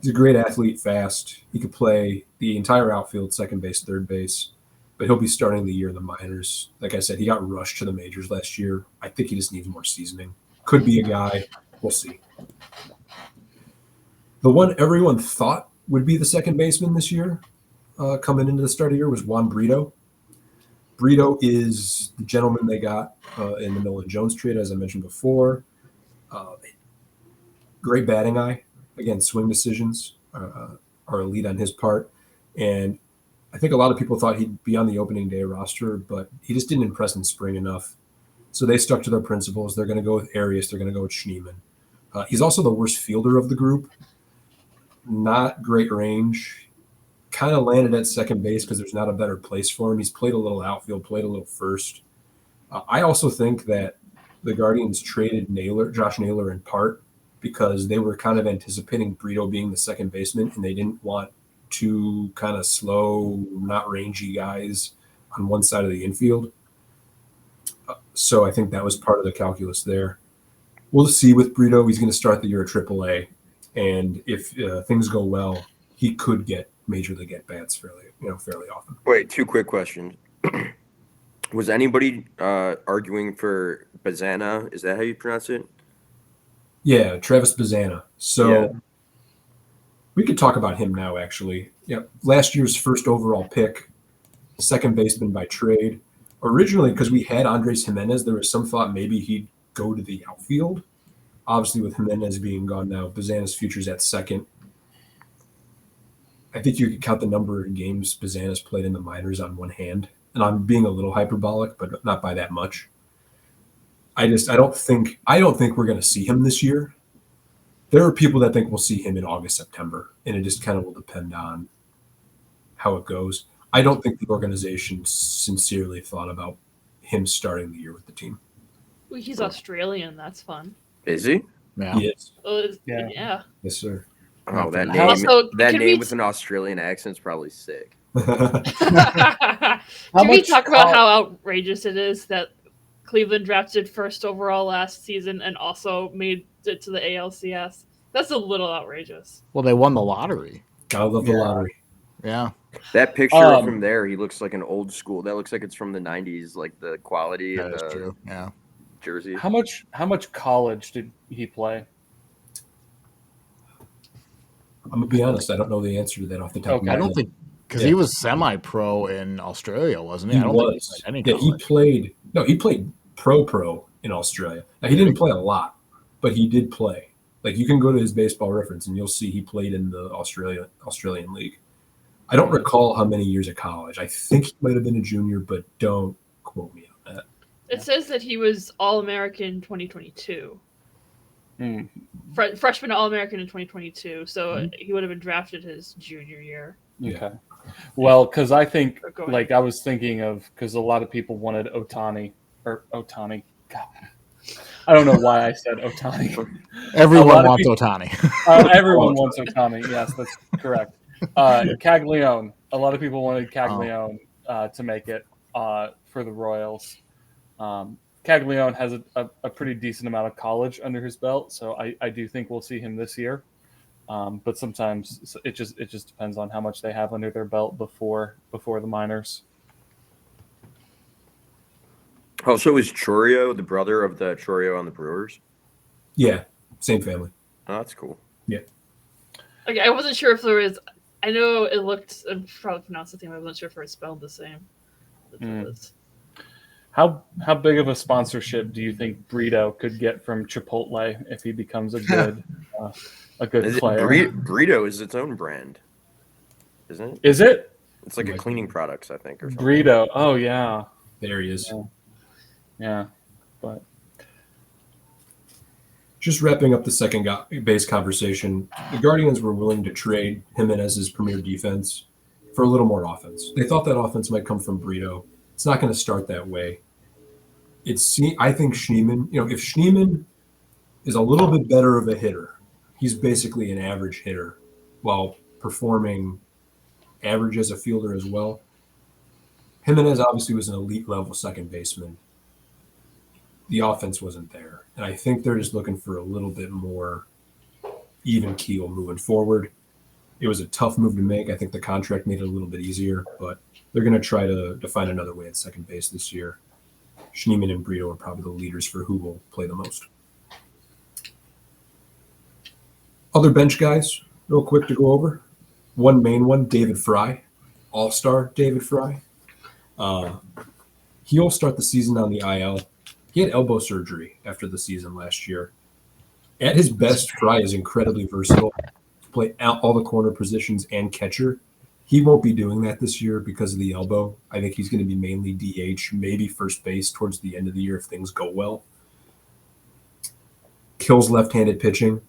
He's a great athlete, fast. He could play the entire outfield, second base, third base, but he'll be starting the year in the minors. Like I said, he got rushed to the majors last year. I think he just needs more seasoning. Could be a guy. We'll see. The one everyone thought would be the second baseman this year, coming into the start of the year, was Juan Brito. Brito is the gentleman they got in the Nolan Jones trade, as I mentioned before. Great batting eye. Again, swing decisions are elite on his part. And I think a lot of people thought he'd be on the opening day roster, but he just didn't impress in spring enough. So they stuck to their principles. They're going to go with Arias. They're going to go with Schneemann. He's also the worst fielder of the group. Not great range. Kind of landed at second base because there's not a better place for him. He's played a little outfield, played a little first. I also think that the Guardians traded Josh Naylor in part because they were kind of anticipating Brito being the second baseman, and they didn't want 2 kind of slow, not rangy guys on one side of the infield. So I think that was part of the calculus there. We'll see with Brito. He's going to start the year at AAA, and if things go well, he could get major league at-bats fairly often. Wait, 2 quick questions. Was anybody arguing for Bazana? Is that how you pronounce it? Yeah, Travis Bazana. So we could talk about him now, actually. Yeah, last year's first overall pick, second baseman by trade. Originally, because we had Andres Jimenez, there was some thought maybe he'd go to the outfield. Obviously, with Jimenez being gone now, Bazana's future's at second. I think you could count the number of games Bazana's played in the minors on one hand. And I'm being a little hyperbolic, but not by that much. I don't think we're going to see him this year. There are people that think we'll see him in August, September, and it just kind of will depend on how it goes. I don't think the organization sincerely thought about him starting the year with the team. Well, he's Australian. That's fun. Is he? Yeah. He is. Yeah. Yes, sir. Oh, that How- name. Also, that can name we- with an Australian accent is probably sick. Can we much talk about how outrageous it is that Cleveland drafted first overall last season and also made it to the ALCS? That's a little outrageous. Well, they won the lottery. Gotta love the Yeah. lottery. Yeah. That picture of him there, he looks like an old school. That looks like it's from the '90s, like the quality That and is the true. Yeah. jersey. How much college did he play? I'm gonna be honest. I don't know the answer to that off the top of Okay. my I head. don't think because Yeah. he was semi-pro in Australia, wasn't he? He I don't think he was. played any Yeah, he college. played. No, he played pro in Australia. Now he didn't play a lot, but he did play. Like you can go to his Baseball Reference and you'll see he played in the Australian League. I don't recall how many years of college. I think he might have been a junior, but don't quote me on that. It says that he was All-American 2022. Hmm. Freshman All-American in 2022, so Mhm. he would have been drafted his junior year. Okay. Well, because I think, Go ahead. like, I was thinking of, because a lot of people wanted Otani. God. I don't know why I said Otani. Everyone A lot of wants people- Otani. Everyone wants Otani. Yes, that's correct. Caglione. A lot of people wanted Caglione to make it for the Royals. Caglione has a pretty decent amount of college under his belt, so I do think we'll see him this year. But sometimes it just depends on how much they have under their belt before the minors. Oh, so is Chorio the brother of the Chorio on the Brewers? Yeah, same family. Oh, that's cool. Okay, I wasn't sure if there was. I know it looked. I'm probably pronounced the same. I wasn't sure if it was spelled the same. But it was. How big of a sponsorship do you think Brito could get from Chipotle if he becomes a good player? Burrito is its own brand, isn't it? Is it It's like a cleaning products, I think, or something. Brito? Oh yeah, There he is. yeah. But Just wrapping up the second base conversation, the Guardians were willing to trade Jimenez's premier defense for a little more offense. They thought that offense might come from Brito. It's not going to start that way. I think Schneemann, if Schneemann is a little bit better of a hitter, he's basically an average hitter while performing average as a fielder as well. Jimenez obviously was an elite level second baseman. The offense wasn't there. And I think they're just looking for a little bit more even keel moving forward. It was a tough move to make. I think the contract made it a little bit easier, but they're going to try to find another way at second base this year. Schneemann and Brito are probably the leaders for who will play the most. Other bench guys, real quick to go over. One main one, David Fry, all-star David Fry. He'll start the season on the IL. He had elbow surgery after the season last year. At his best, Fry is incredibly versatile. Play all the corner positions and catcher. He won't be doing that this year because of the elbow. I think he's going to be mainly DH, maybe first base towards the end of the year if things go well. Kills left-handed pitching.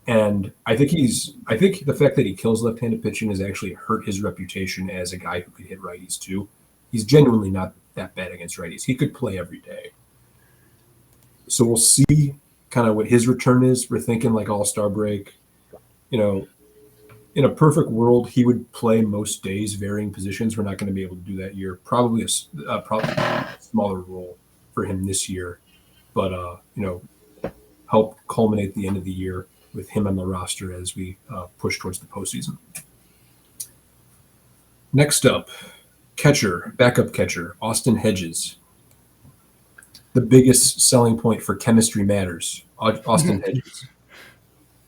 And I think the fact that he kills left-handed pitching has actually hurt his reputation as a guy who could hit righties too. He's genuinely not that bad against righties. He could play every day. So we'll see kind of what his return is. We're thinking like all-star break. In a perfect world, he would play most days, varying positions. We're not going to be able to do that year. Probably a smaller role for him this year, but help culminate the end of the year with him on the roster as we push towards the postseason. Next up, backup catcher, Austin Hedges. The biggest selling point for Chemistry Matters, Austin Hedges.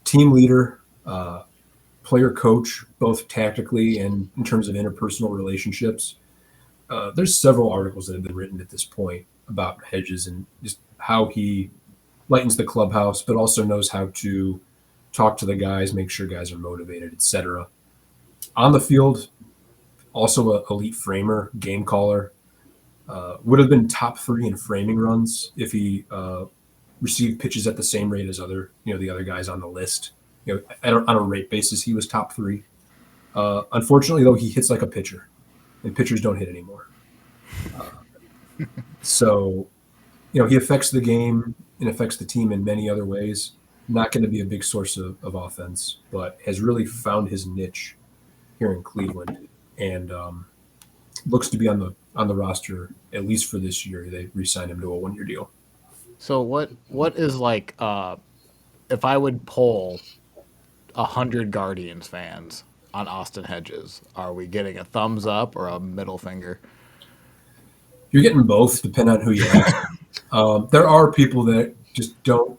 Team leader, player coach, both tactically and in terms of interpersonal relationships. There's several articles that have been written at this point about Hedges and just how he lightens the clubhouse, but also knows how to talk to the guys, make sure guys are motivated, etc. On the field, also an elite framer, game caller. Would have been top 3 in framing runs if he received pitches at the same rate as the other guys on the list. On a rate basis, he was top 3. Unfortunately, though, he hits like a pitcher. and pitchers don't hit anymore. So, he affects the game and affects the team in many other ways. Not going to be a big source of offense, but has really found his niche here in Cleveland, and looks to be on the roster at least for this year. They re-signed him to a 1-year deal. So what is like if I would poll 100 Guardians fans on Austin Hedges, are we getting a thumbs up or a middle finger? You're getting both, depending on who you ask. There are people that just don't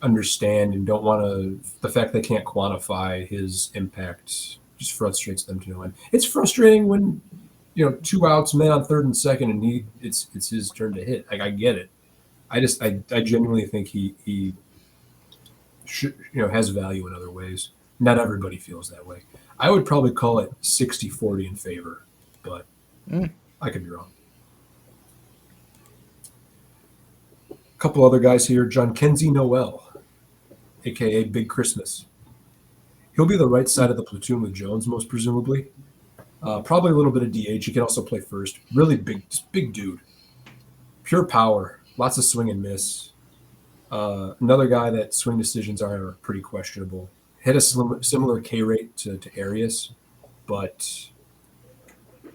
understand and don't want to. The fact they can't quantify his impact just frustrates them to no end. It's frustrating when 2 outs, man on third and second, and it's his turn to hit. Like, I get it. I genuinely think he should, has value in other ways. Not everybody feels that way. I would probably call it 60-40 in favor, but I could be wrong. A couple other guys here. John Kenzie Noel, a.k.a. Big Christmas. He'll be the right side of the platoon with Jones, most presumably. Probably a little bit of DH. He can also play first. Really big dude. Pure power. Lots of swing and miss. Another guy that swing decisions are pretty questionable. Hit a similar K rate to Arias, but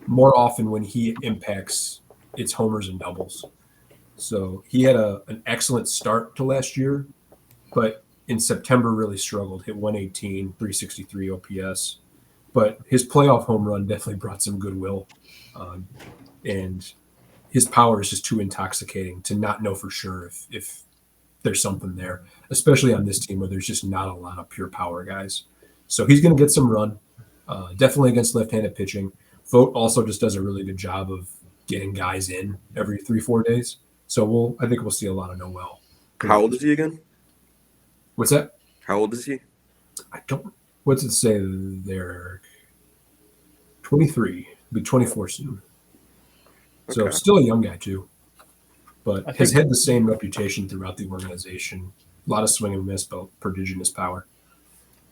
more often when he impacts, it's homers and doubles. So he had an excellent start to last year, but in September really struggled. Hit 118, 363 OPS. But his playoff home run definitely brought some goodwill. And his power is just too intoxicating to not know for sure if there's something there, especially on this team where there's just not a lot of pure power guys. So he's going to get some run, definitely against left-handed pitching. Vogt also just does a really good job of getting guys in every 3-4 days. So I think we'll see a lot of Noel. How old is he again? What's that? How old is he? What's it say there? 23. He'll be 24 soon. So Okay. still a young guy too. But has had the same reputation throughout the organization. A lot of swing and miss, but prodigious power.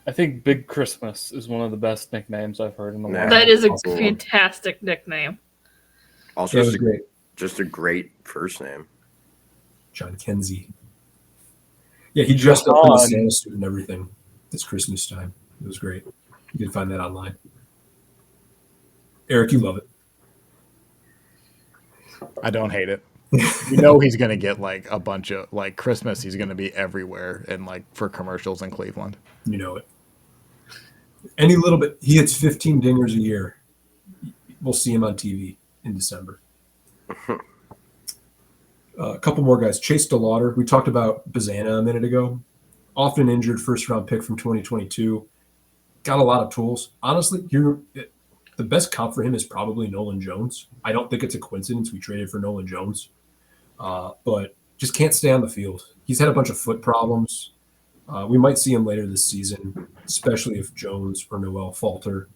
I think Big Christmas is one of the best nicknames I've heard in the world. That is a Awesome. fantastic nickname. Also, That was great. just a great first name. John Kenzie. Yeah, he dressed up in a Santa suit and everything this Christmas time. It was great. You can find that online. Eric, you love it. I don't hate it. He's going to get like a bunch of like Christmas. He's going to be everywhere and like for commercials in Cleveland. You know it. Any little bit. He hits 15 dingers a year. We'll see him on TV in December. A couple more guys. Chase DeLauder. We talked about Bazana a minute ago. Often injured first-round pick from 2022. Got a lot of tools. Honestly, the best comp for him is probably Nolan Jones. I don't think it's a coincidence we traded for Nolan Jones. But just can't stay on the field. He's had a bunch of foot problems. We might see him later this season, especially if Jones or Noel falter.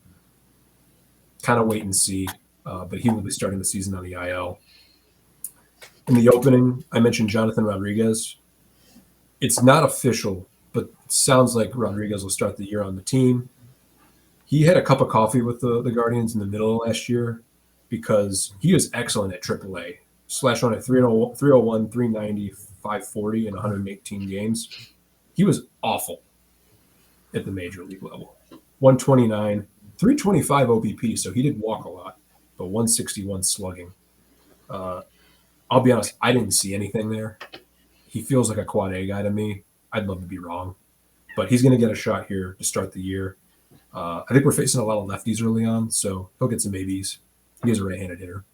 Kind of wait and see. But he will be starting the season on the IL. In the opening, I mentioned Jonathan Rodriguez. It's not official, but it sounds like Rodriguez will start the year on the team. He had a cup of coffee with the Guardians in the middle of last year because he was excellent at AAA. Slash run at 301, 390, 540 in 118 games. He was awful at the major league level. 129, 325 OBP, so he did walk a lot, but 161 slugging. I'll be honest, I didn't see anything there. He feels like a quad A guy to me. I'd love to be wrong, but he's going to get a shot here to start the year. I think we're facing a lot of lefties early on, so he'll get some maybes. He is a right-handed hitter.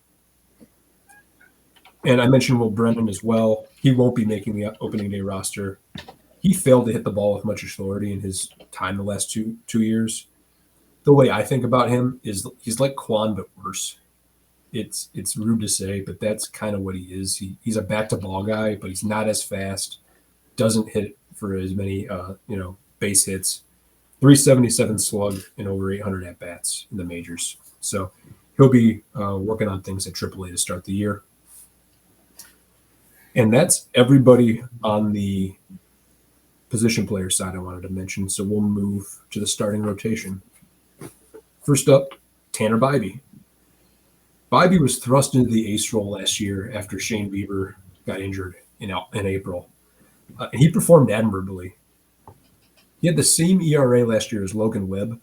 And I mentioned Will Brennan as well. He won't be making the opening day roster. He failed to hit the ball with much authority in his time the last two years. The way I think about him is he's like Quan, but worse. It's rude to say, but that's kind of what he is. He's a back-to-ball guy, but he's not as fast. Doesn't hit for as many base hits. 377 slug and over 800 at-bats in the majors. So he'll be working on things at AAA to start the year. And that's everybody on the position player side I wanted to mention. So we'll move to the starting rotation. First up, Tanner Bybee. Bibee was thrust into the ace role last year after Shane Bieber got injured in April, and he performed admirably. He had the same ERA last year as Logan Webb,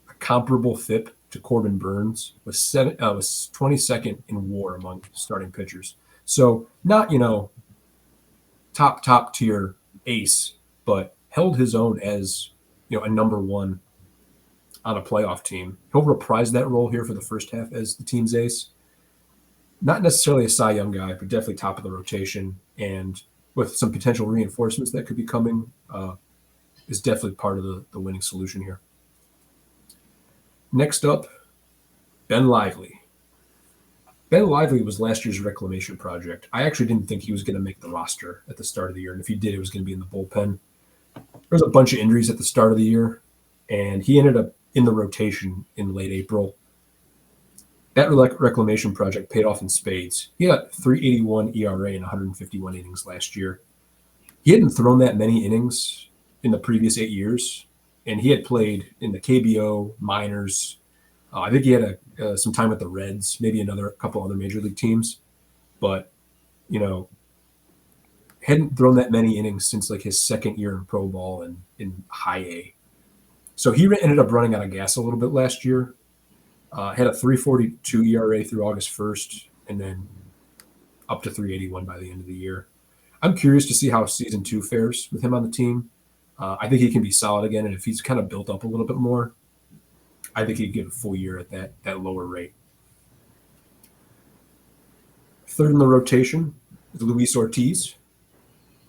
a comparable FIP to Corbin Burns, was 22nd in WAR among starting pitchers. So not top tier ace, but held his own as a number one on a playoff team. He'll reprise that role here for the first half as the team's ace. Not necessarily a Cy Young guy, but definitely top of the rotation. And with some potential reinforcements that could be coming, is definitely part of the winning solution here. Next up, Ben Lively. Ben Lively was last year's reclamation project. I actually didn't think he was going to make the roster at the start of the year. And if he did, it was going to be in the bullpen. There was a bunch of injuries at the start of the year, and he ended up in the rotation in late April. That reclamation project paid off in spades. He got 3.81 ERA in 151 innings last year. He hadn't thrown that many innings in the previous 8 years, and he had played in the KBO, minors. I think he had some time with the Reds, maybe a couple other major league teams, but hadn't thrown that many innings since like his second year in pro ball and in high A. So he ended up running out of gas a little bit last year. Had a 3.42 ERA through August 1st, and then up to 3.81 by the end of the year. I'm curious to see how season 2 fares with him on the team. I think he can be solid again, and if he's kind of built up a little bit more, I think he'd get a full year at that lower rate. Third in the rotation is Luis Ortiz.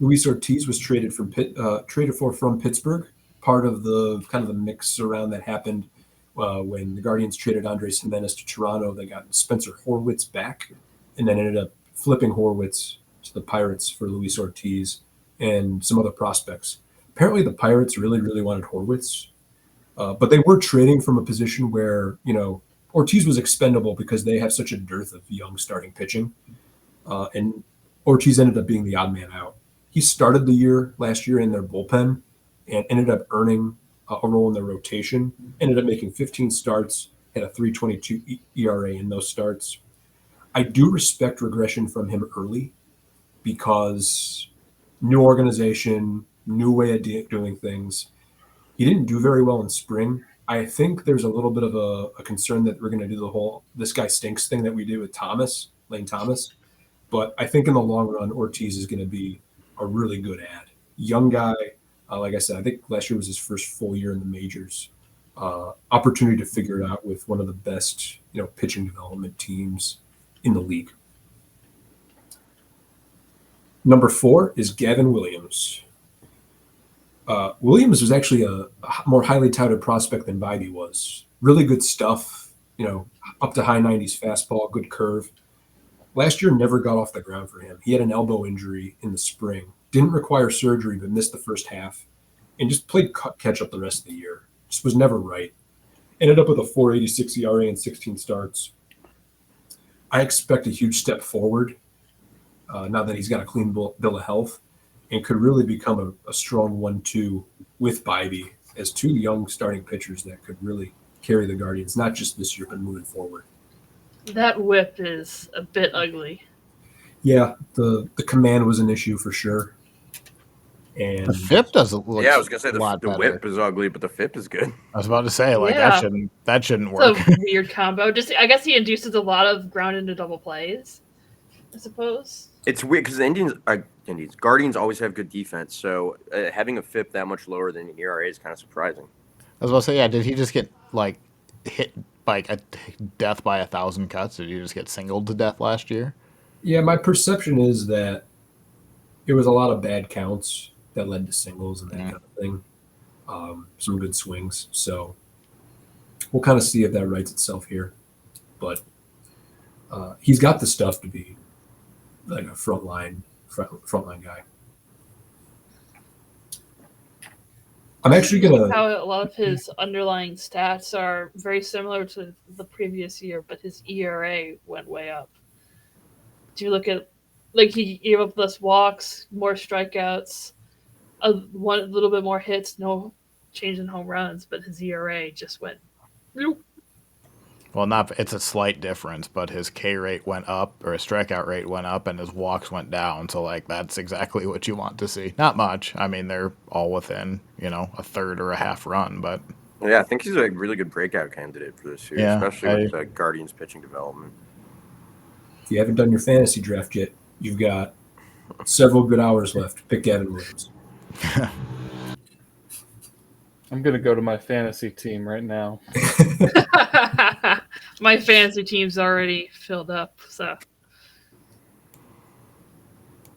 Luis Ortiz was traded from Pittsburgh, part of the kind of the mix around that happened when the Guardians traded Andres Jimenez to Toronto. They got Spencer Horwitz back, and then ended up flipping Horwitz to the Pirates for Luis Ortiz and some other prospects. Apparently, the Pirates really, really wanted Horwitz, but they were trading from a position where Ortiz was expendable because they have such a dearth of young starting pitching, and Ortiz ended up being the odd man out. He started the year last year in their bullpen and ended up earning a role in their rotation, ended up making 15 starts, had a 3.22 ERA in those starts. I do respect regression from him early because new organization, new way of doing things. He didn't do very well in spring. I think there's a little bit of a concern that we're going to do the whole "this guy stinks" thing that we do with Lane Thomas. But I think in the long run, Ortiz is going to be a really good ad. Young guy. Like I said, I think last year was his first full year in the majors. Opportunity to figure it out with one of the best, pitching development teams in the league. Number 4 is Gavin Williams. Williams was actually a more highly touted prospect than Bibee was. Really good stuff, up to high 90s fastball, good curve. Last year never got off the ground for him. He had an elbow injury in the spring. Didn't require surgery, but missed the first half, and just played catch up the rest of the year. Just was never right. Ended up with a 4.86 ERA and 16 starts. I expect a huge step forward now that he's got a clean bill of health, and could really become a strong 1-2 with Bibee as two young starting pitchers that could really carry the Guardians, not just this year, but moving forward. That whip is a bit ugly. Yeah, the command was an issue for sure. And the FIP doesn't look. Yeah, I was gonna say the better. whip is ugly, but the FIP is good. I was about to say that shouldn't work. It's a weird combo. I guess he induces a lot of ground into double plays, I suppose. It's weird because the Guardians always have good defense, so having a FIP that much lower than an ERA is kind of surprising. I was about to say, did he just get hit like a death by 1,000 cuts? Did he just get singled to death last year? Yeah, my perception is that it was a lot of bad counts that led to singles and that kind of thing. Some good swings. So we'll kind of see if that writes itself here. But he's got the stuff to be like a frontline guy. I'm actually going to... How a lot of his underlying stats are very similar to the previous year, but his ERA went way up. Do you look at, he gave up less walks, more strikeouts, a little bit more hits, no change in home runs, but his ERA just went. Bloop. Well, not it's a slight difference, but his K rate went up, or his strikeout rate went up, and his walks went down. So, like, that's exactly what you want to see. Not much. I mean, they're all within, a third or a half run, but Yeah, I think he's a really good breakout candidate for this year, Yeah, especially with the Guardians pitching development. If you haven't done your fantasy draft yet, you've got several good hours left to pick Gavin Williams. I'm going to go to my fantasy team right now. My fantasy team's already filled up, so.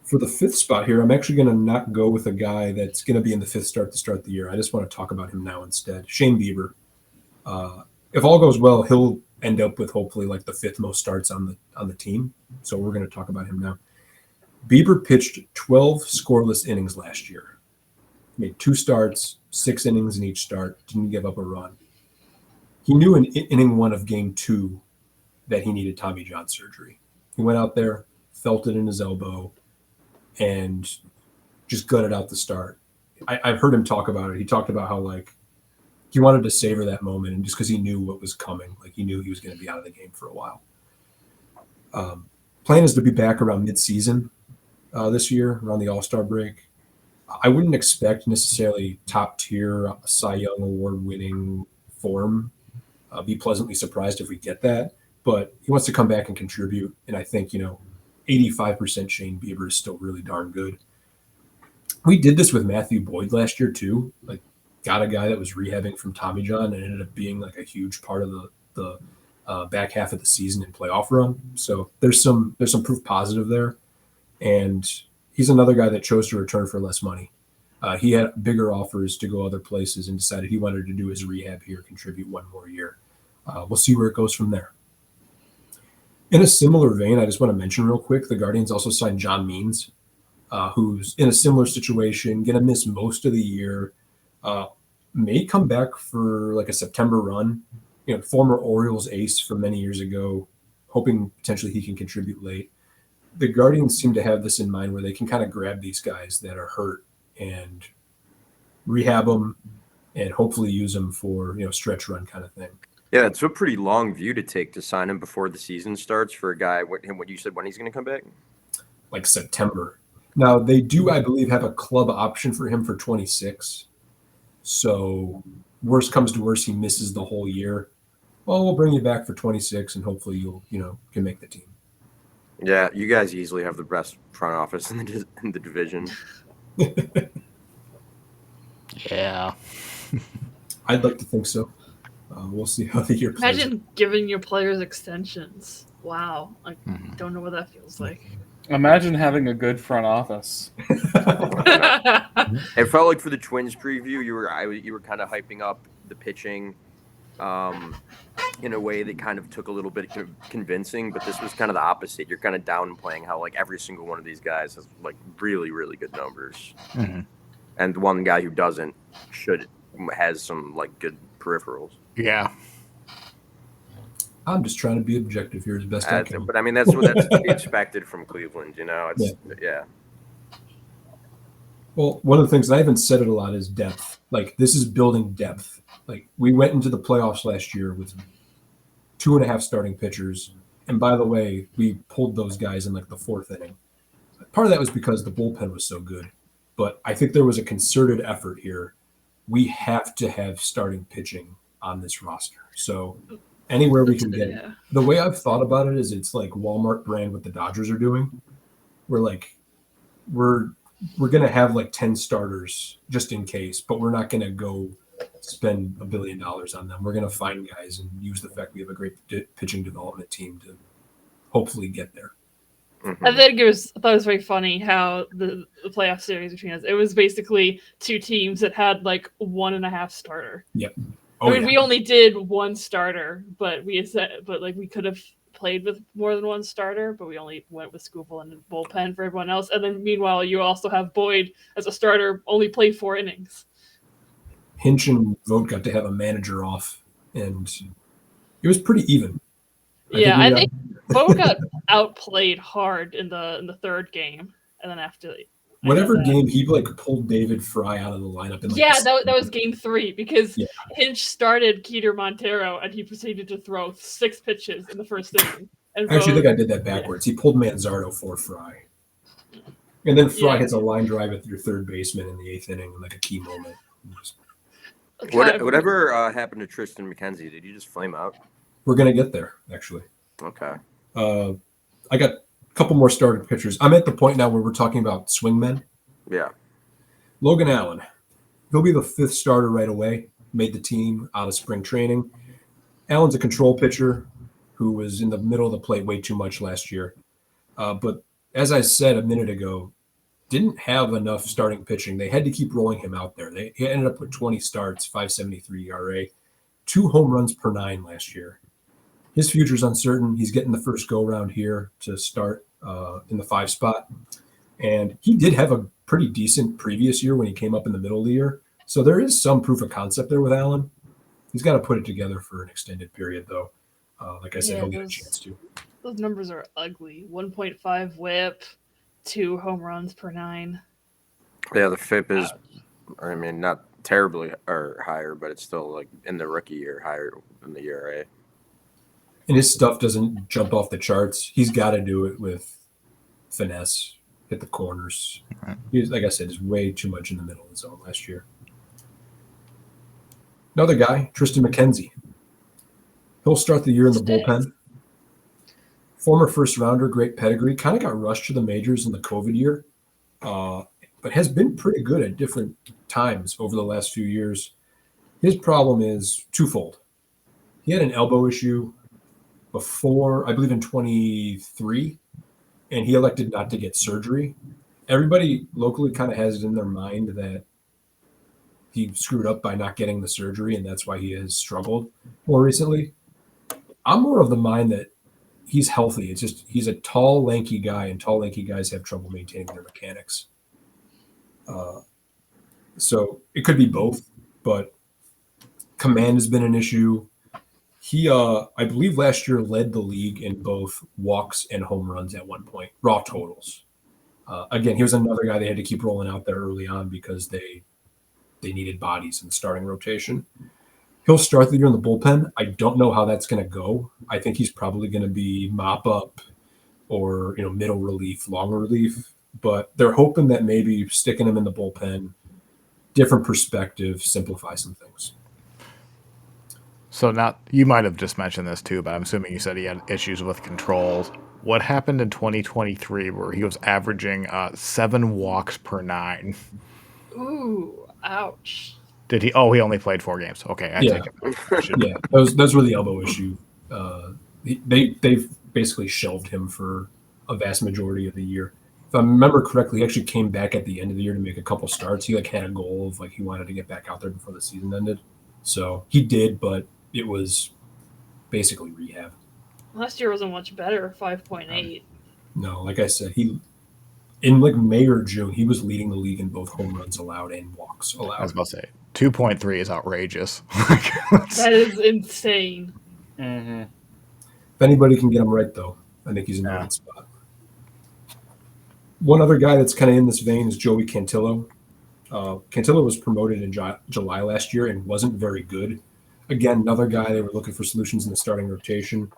For the fifth spot here, I'm actually going to not go with a guy that's going to be in the fifth start to start the year. I just want to talk about him now instead. Shane Bieber. If all goes well, he'll end up with hopefully like the fifth most starts on the team. So we're going to talk about him now. Bieber pitched 12 scoreless innings last year. Made 2 starts, 6 innings in each start, didn't give up a run. He knew in inning 1 of game 2 that he needed Tommy John surgery. He went out there, felt it in his elbow, and just gutted out the start. I've heard him talk about it. He talked about how, like, he wanted to savor that moment, and just because he knew what was coming, like he knew he was going to be out of the game for a while. Plan is to be back around midseason this year, around the All-Star break. I wouldn't expect necessarily top-tier Cy Young award-winning form. Be pleasantly surprised if we get that, but he wants to come back and contribute, and I think, 85% Shane Bieber is still really darn good. We did this with Matthew Boyd last year too. Like, got a guy that was rehabbing from Tommy John and ended up being like a huge part of the back half of the season and playoff run. So there's some proof positive there, and he's another guy that chose to return for less money. He had bigger offers to go other places and decided he wanted to do his rehab here, contribute 1 more year. We'll see where it goes from there. In a similar vein, I just want to mention real quick, the Guardians also signed John Means, who's in a similar situation, going to miss most of the year, may come back for like a September run. Former Orioles ace from many years ago, hoping potentially he can contribute late. The Guardians seem to have this in mind where they can kind of grab these guys that are hurt and rehab them and hopefully use them for, stretch run kind of thing. Yeah, it's a pretty long view to take to sign him before the season starts for a guy. What you said, when he's going to come back? Like September. Now, they do, I believe, have a club option for him for 26. So worst comes to worst, he misses the whole year. Well, we'll bring you back for 26 and hopefully you'll, can make the team. Yeah, you guys easily have the best front office in the division. yeah. I'd like to think so. We'll see how the year plays. Imagine giving your players extensions. Wow. I don't know what that feels like. Imagine having a good front office. It felt like for the Twins preview, you were kind of hyping up the pitching in a way that kind of took a little bit of convincing, but this was kind of the opposite. You're kind of downplaying how like every single one of these guys has like really, really good numbers. Mm-hmm. And the one guy who doesn't has some like good peripherals. Yeah. I'm just trying to be objective here as best I can. But I mean, that's to be expected from Cleveland, yeah. Well, one of the things, and I haven't said it a lot, is depth. Like, this is building depth. Like, we went into the playoffs last year with 2.5 starting pitchers. And by the way, we pulled those guys in like the 4th inning. Part of that was because the bullpen was so good. But I think there was a concerted effort here. We have to have starting pitching on this roster. So anywhere we can get it. The way I've thought about it is it's like Walmart brand what the Dodgers are doing. We're going to have like 10 starters just in case, but we're not going to go spend $1 billion on them. We're going to find guys and use the fact we have a great pitching development team to hopefully get there. Mm-hmm. I thought it was very funny how the playoff series between us, it was basically 2 teams that had like 1.5 starter. Yep. We only did 1 starter, but we could have played with more than 1 starter, but we only went with Scoopel and bullpen for everyone else. And then meanwhile, you also have Boyd as a starter, only played 4 innings. Hinch and Vogt got to have a manager off, and it was pretty even. I think Vogt got outplayed hard in the 3rd game, and then after Whatever game he like pulled David Fry out of the lineup in. Like, yeah, that was game 3 because Yeah. Hinch started Keeter Montero and he proceeded to throw 6 pitches in the first inning. And Actually, I think I did that backwards. He pulled Manzardo for Fry. And then Fry hits a line drive at your third baseman in the 8th inning in like a key moment. Whatever happened to Tristan McKenzie? Did you just flame out? We're going to get there, actually. Okay. I got a couple more started pitchers. I'm at the point now where we're talking about swingmen. Yeah. Logan Allen. He'll be the 5th starter right away. Made the team out of spring training. Allen's a control pitcher who was in the middle of the plate way too much last year. But as I said a minute ago, didn't have enough starting pitching. They had to keep rolling him out there. He ended up with 20 starts, 5.73 ERA, 2 home runs per 9 last year. His future's uncertain. He's getting the first go-round here to start in the 5 spot. And he did have a pretty decent previous year when he came up in the middle of the year. So there is some proof of concept there with Allen. He's got to put it together for an extended period, though. Like I said, he'll get a chance to. Those numbers are ugly. 1.5 whip, 2 home runs per 9. Yeah, the FIP is, I mean, not terribly or higher, but it's still like in the rookie year higher than the ERA. And his stuff doesn't jump off the charts. He's got to do it with finesse, hit the corners. Right. He's, like I said, is way too much in the middle of the zone last year. Another guy, Tristan McKenzie. He'll start the year in the bullpen. Former first rounder, great pedigree. Kind of got rushed to the majors in the COVID year, but has been pretty good at different times over the last few years. His problem is twofold. He had an elbow issue before, I believe in 23, and he elected not to get surgery. Everybody locally kind of has it in their mind that he screwed up by not getting the surgery, and that's why he has struggled more recently. I'm more of the mind that he's healthy. It's just he's a tall, lanky guy, and tall, lanky guys have trouble maintaining their mechanics. So it could be both, but command has been an issue. He, I believe last year led the league in both walks and home runs at one point, raw totals. Again, he was another guy they had to keep rolling out there early on because they needed bodies in the starting rotation. He'll start the year in the bullpen. I don't know how that's going to go. I think he's probably going to be mop up or middle relief, long relief. But they're hoping that maybe sticking him in the bullpen, different perspective, simplify some things. So you might have just mentioned this too, but I'm assuming you said he had issues with controls. What happened in 2023 where he was averaging 7 walks per 9? Ooh, ouch. Did he? Oh, he only played 4 games. Okay, I take it. Yeah, those were the elbow issue. They've basically shelved him for a vast majority of the year. If I remember correctly, he actually came back at the end of the year to make a couple starts. He had a goal of he wanted to get back out there before the season ended. So he did, but it was basically rehab. Last year wasn't much better, 5.8. No, like I said, in May or June, he was leading the league in both home runs allowed and walks allowed. I was about to say 2.3 is outrageous. That is insane. Mm-hmm. If anybody can get him right, though, I think he's in the right spot. One other guy that's kind of in this vein is Joey Cantillo. Cantillo was promoted in July last year and wasn't very good. Again, another guy they were looking for solutions in the starting rotation.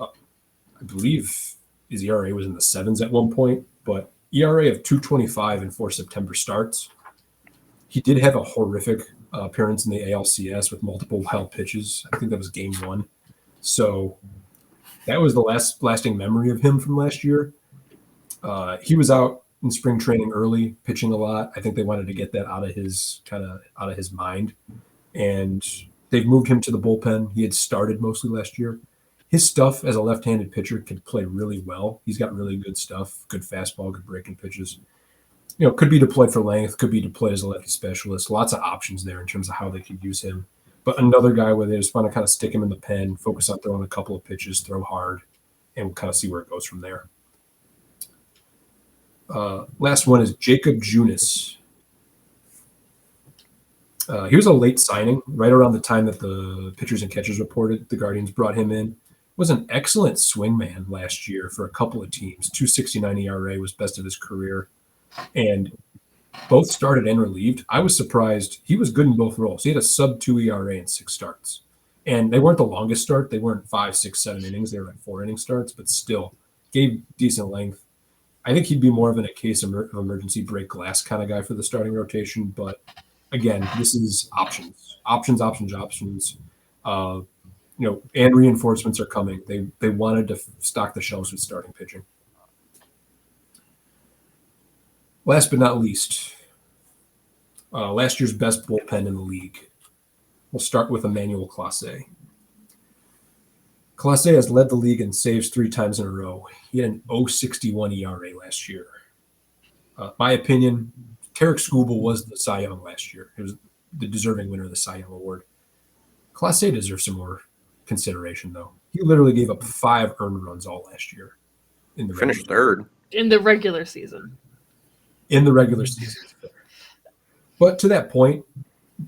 I believe his ERA was in the 7s at one point, but ERA of 2.25 in 4 September starts. He did have a horrific appearance in the ALCS with multiple wild pitches. I think that was game 1. So that was the last lasting memory of him from last year. He was out in spring training early, pitching a lot. I think they wanted to get that out of his mind. And they've moved him to the bullpen. He had started mostly last year. His stuff as a left-handed pitcher could play really well. He's got really good stuff, good fastball, good breaking pitches. Could be deployed for length, could be deployed as a lefty specialist. Lots of options there in terms of how they could use him. But another guy where they just want to kind of stick him in the pen, focus on throwing a couple of pitches, throw hard, and we'll kind of see where it goes from there. Last one is Jacob Junis. He was a late signing, right around the time that the pitchers and catchers reported. The Guardians brought him in. Was an excellent swingman last year for a couple of teams. 2.69 ERA was best of his career. And both started and relieved. I was surprised. He was good in both roles. He had a sub-2 ERA in 6 starts. And they weren't the longest start. They weren't 5, 6, 7 innings. They were like 4-inning starts, but still gave decent length. I think he'd be more of in a case of emergency break glass kind of guy for the starting rotation. But again, this is options. And reinforcements are coming. They wanted to stock the shelves with starting pitching. Last but not least, last year's best bullpen in the league. We'll start with Emmanuel Clase. Clase has led the league in saves 3 times in a row. He had an 0.61 ERA last year. My opinion, Tarek Skubal was the Cy Young last year. He was the deserving winner of the Cy Young Award. Clase deserves some more consideration, though. He literally gave up 5 earned runs all last year. Finished third. In the regular season. In the regular season. But to that point,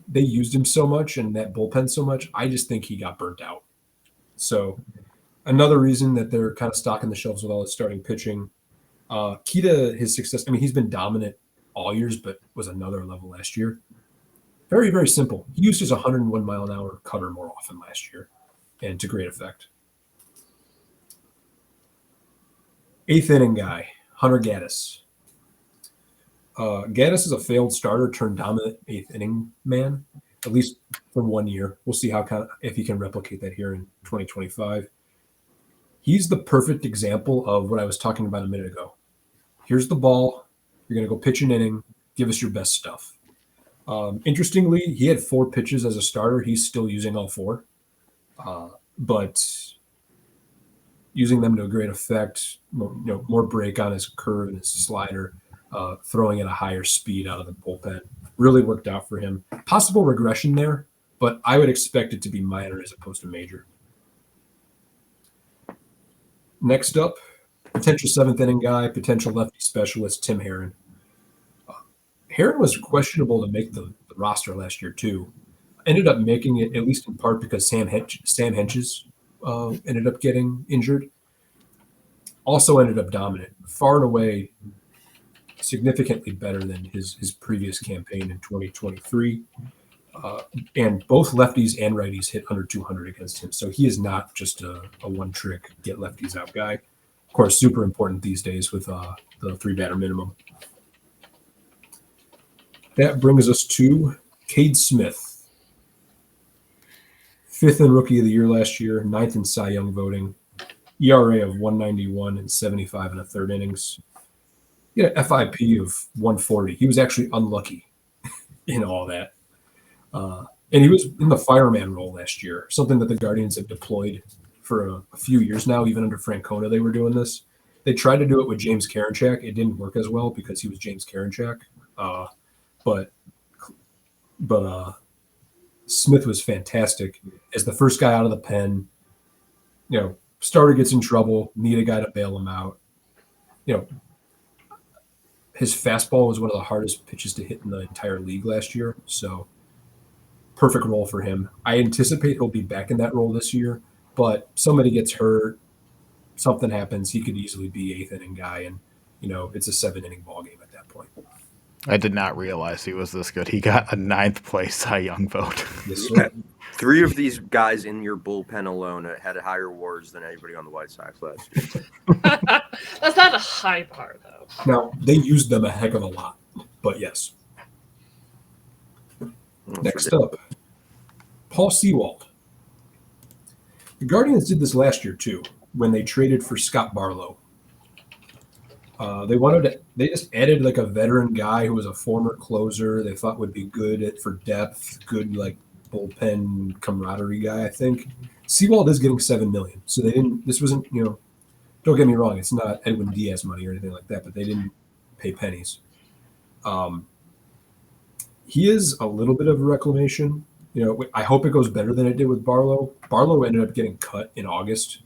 they used him so much and that bullpen so much, I just think he got burnt out. So another reason that they're kind of stocking the shelves with all his starting pitching. Key to his success, he's been dominant all years, but was another level last year. Very, very simple. He used his 101 mile an hour cutter more often last year, and to great effect. 8th inning guy, Hunter Gaddis. Gaddis is a failed starter turned dominant 8th inning man, at least for 1 year. We'll see if he can replicate that here in 2025. He's the perfect example of what I was talking about a minute ago. Here's the ball. You're going to go pitch an inning. Give us your best stuff. Interestingly, he had 4 pitches as a starter. He's still using all 4. But using them to a great effect, more break on his curve and his slider, throwing at a higher speed out of the bullpen. Really worked out for him. Possible regression there, but I would expect it to be minor as opposed to major. Next up, potential 7th inning guy, potential lefty specialist, Tim Herron. Herron was questionable to make the roster last year too. Ended up making it, at least in part because Sam Henches ended up getting injured. Also ended up dominant, far and away significantly better than his previous campaign in 2023. And both lefties and righties hit under 200 against him. So he is not just a one-trick get lefties out guy. Of course, super important these days with the 3-batter minimum. That brings us to Cade Smith. 5th in Rookie of the Year last year, 9th in Cy Young voting. ERA of 191 and 75 1/3 innings. He had an FIP of 140. He was actually unlucky in all that. And he was in the fireman role last year, something that the Guardians have deployed for a few years now. Even under Francona, they were doing this. They tried to do it with James Karinchak. It didn't work as well because he was James Karinchak. But Smith was fantastic as the first guy out of the pen. Starter gets in trouble, need a guy to bail him out. His fastball was one of the hardest pitches to hit in the entire league last year. So perfect role for him. I anticipate he'll be back in that role this year, but somebody gets hurt, something happens, he could easily be 8th inning guy, and it's a 7-inning ball game at that point. I did not realize he was this good. He got a 9th place Cy Young vote. Yes, sir. 3 of these guys in your bullpen alone had higher awards than anybody on the White Sox last year. That's not a high bar, though. Now, they used them a heck of a lot, but yes. Next up, Paul Sewald. The Guardians did this last year, too, when they traded for Scott Barlow. They just added like a veteran guy who was a former closer they thought would be good for depth, good like bullpen camaraderie guy, I think. Sewald is getting $7 million. So this wasn't, don't get me wrong, it's not Edwin Diaz money or anything like that, but they didn't pay pennies. He is a little bit of a reclamation. I hope it goes better than it did with Barlow. Barlow ended up getting cut in August.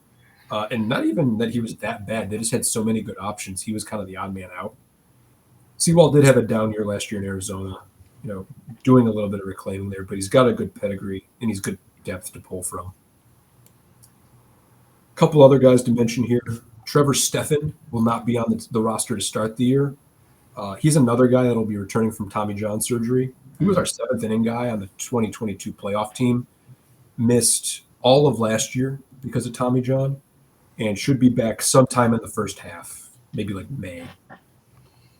And not even that he was that bad. They just had so many good options. He was kind of the odd man out. Sewald did have a down year last year in Arizona, doing a little bit of reclaiming there, but he's got a good pedigree and he's good depth to pull from. A couple other guys to mention here. Trevor Stephan will not be on the roster to start the year. He's another guy that'll be returning from Tommy John surgery. He was our 7th inning guy on the 2022 playoff team. Missed all of last year because of Tommy John, and should be back sometime in the first half, maybe like May.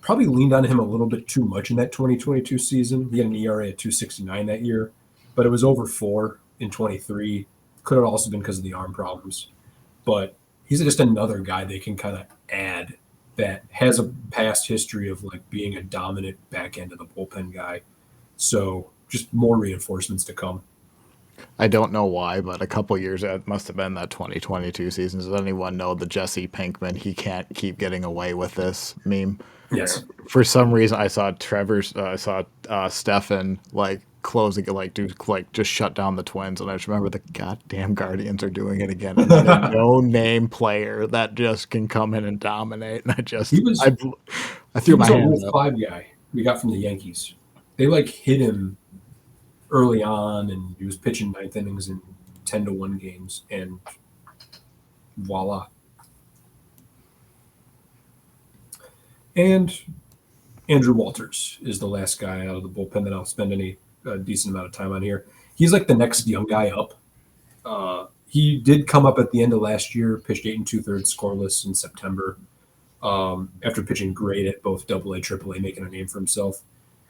Probably leaned on him a little bit too much in that 2022 season. He had an ERA at 2.69 that year, but it was over 4 in 23. Could have also been because of the arm problems. But he's just another guy they can kind of add that has a past history of like being a dominant back end of the bullpen guy. So just more reinforcements to come. I don't know why, but a couple years, it must have been that 2022 season. Does anyone know the Jesse Pinkman, he can't keep getting away with this meme? Yes. For some reason, I saw Stefan like closing it, just shut down the Twins, and I just remember the goddamn Guardians are doing it again, and then a no-name player that just can come in and dominate, and I threw my hands up. 5 guy we got from the Yankees. They like hit him early on, and he was pitching 9th innings in 10-1 games, and voila. And Andrew Walters is the last guy out of the bullpen that I'll spend any decent amount of time on here. He's like the next young guy up. He did come up at the end of last year, pitched 8 2/3 scoreless in September, after pitching great at both AA, AAA, making a name for himself.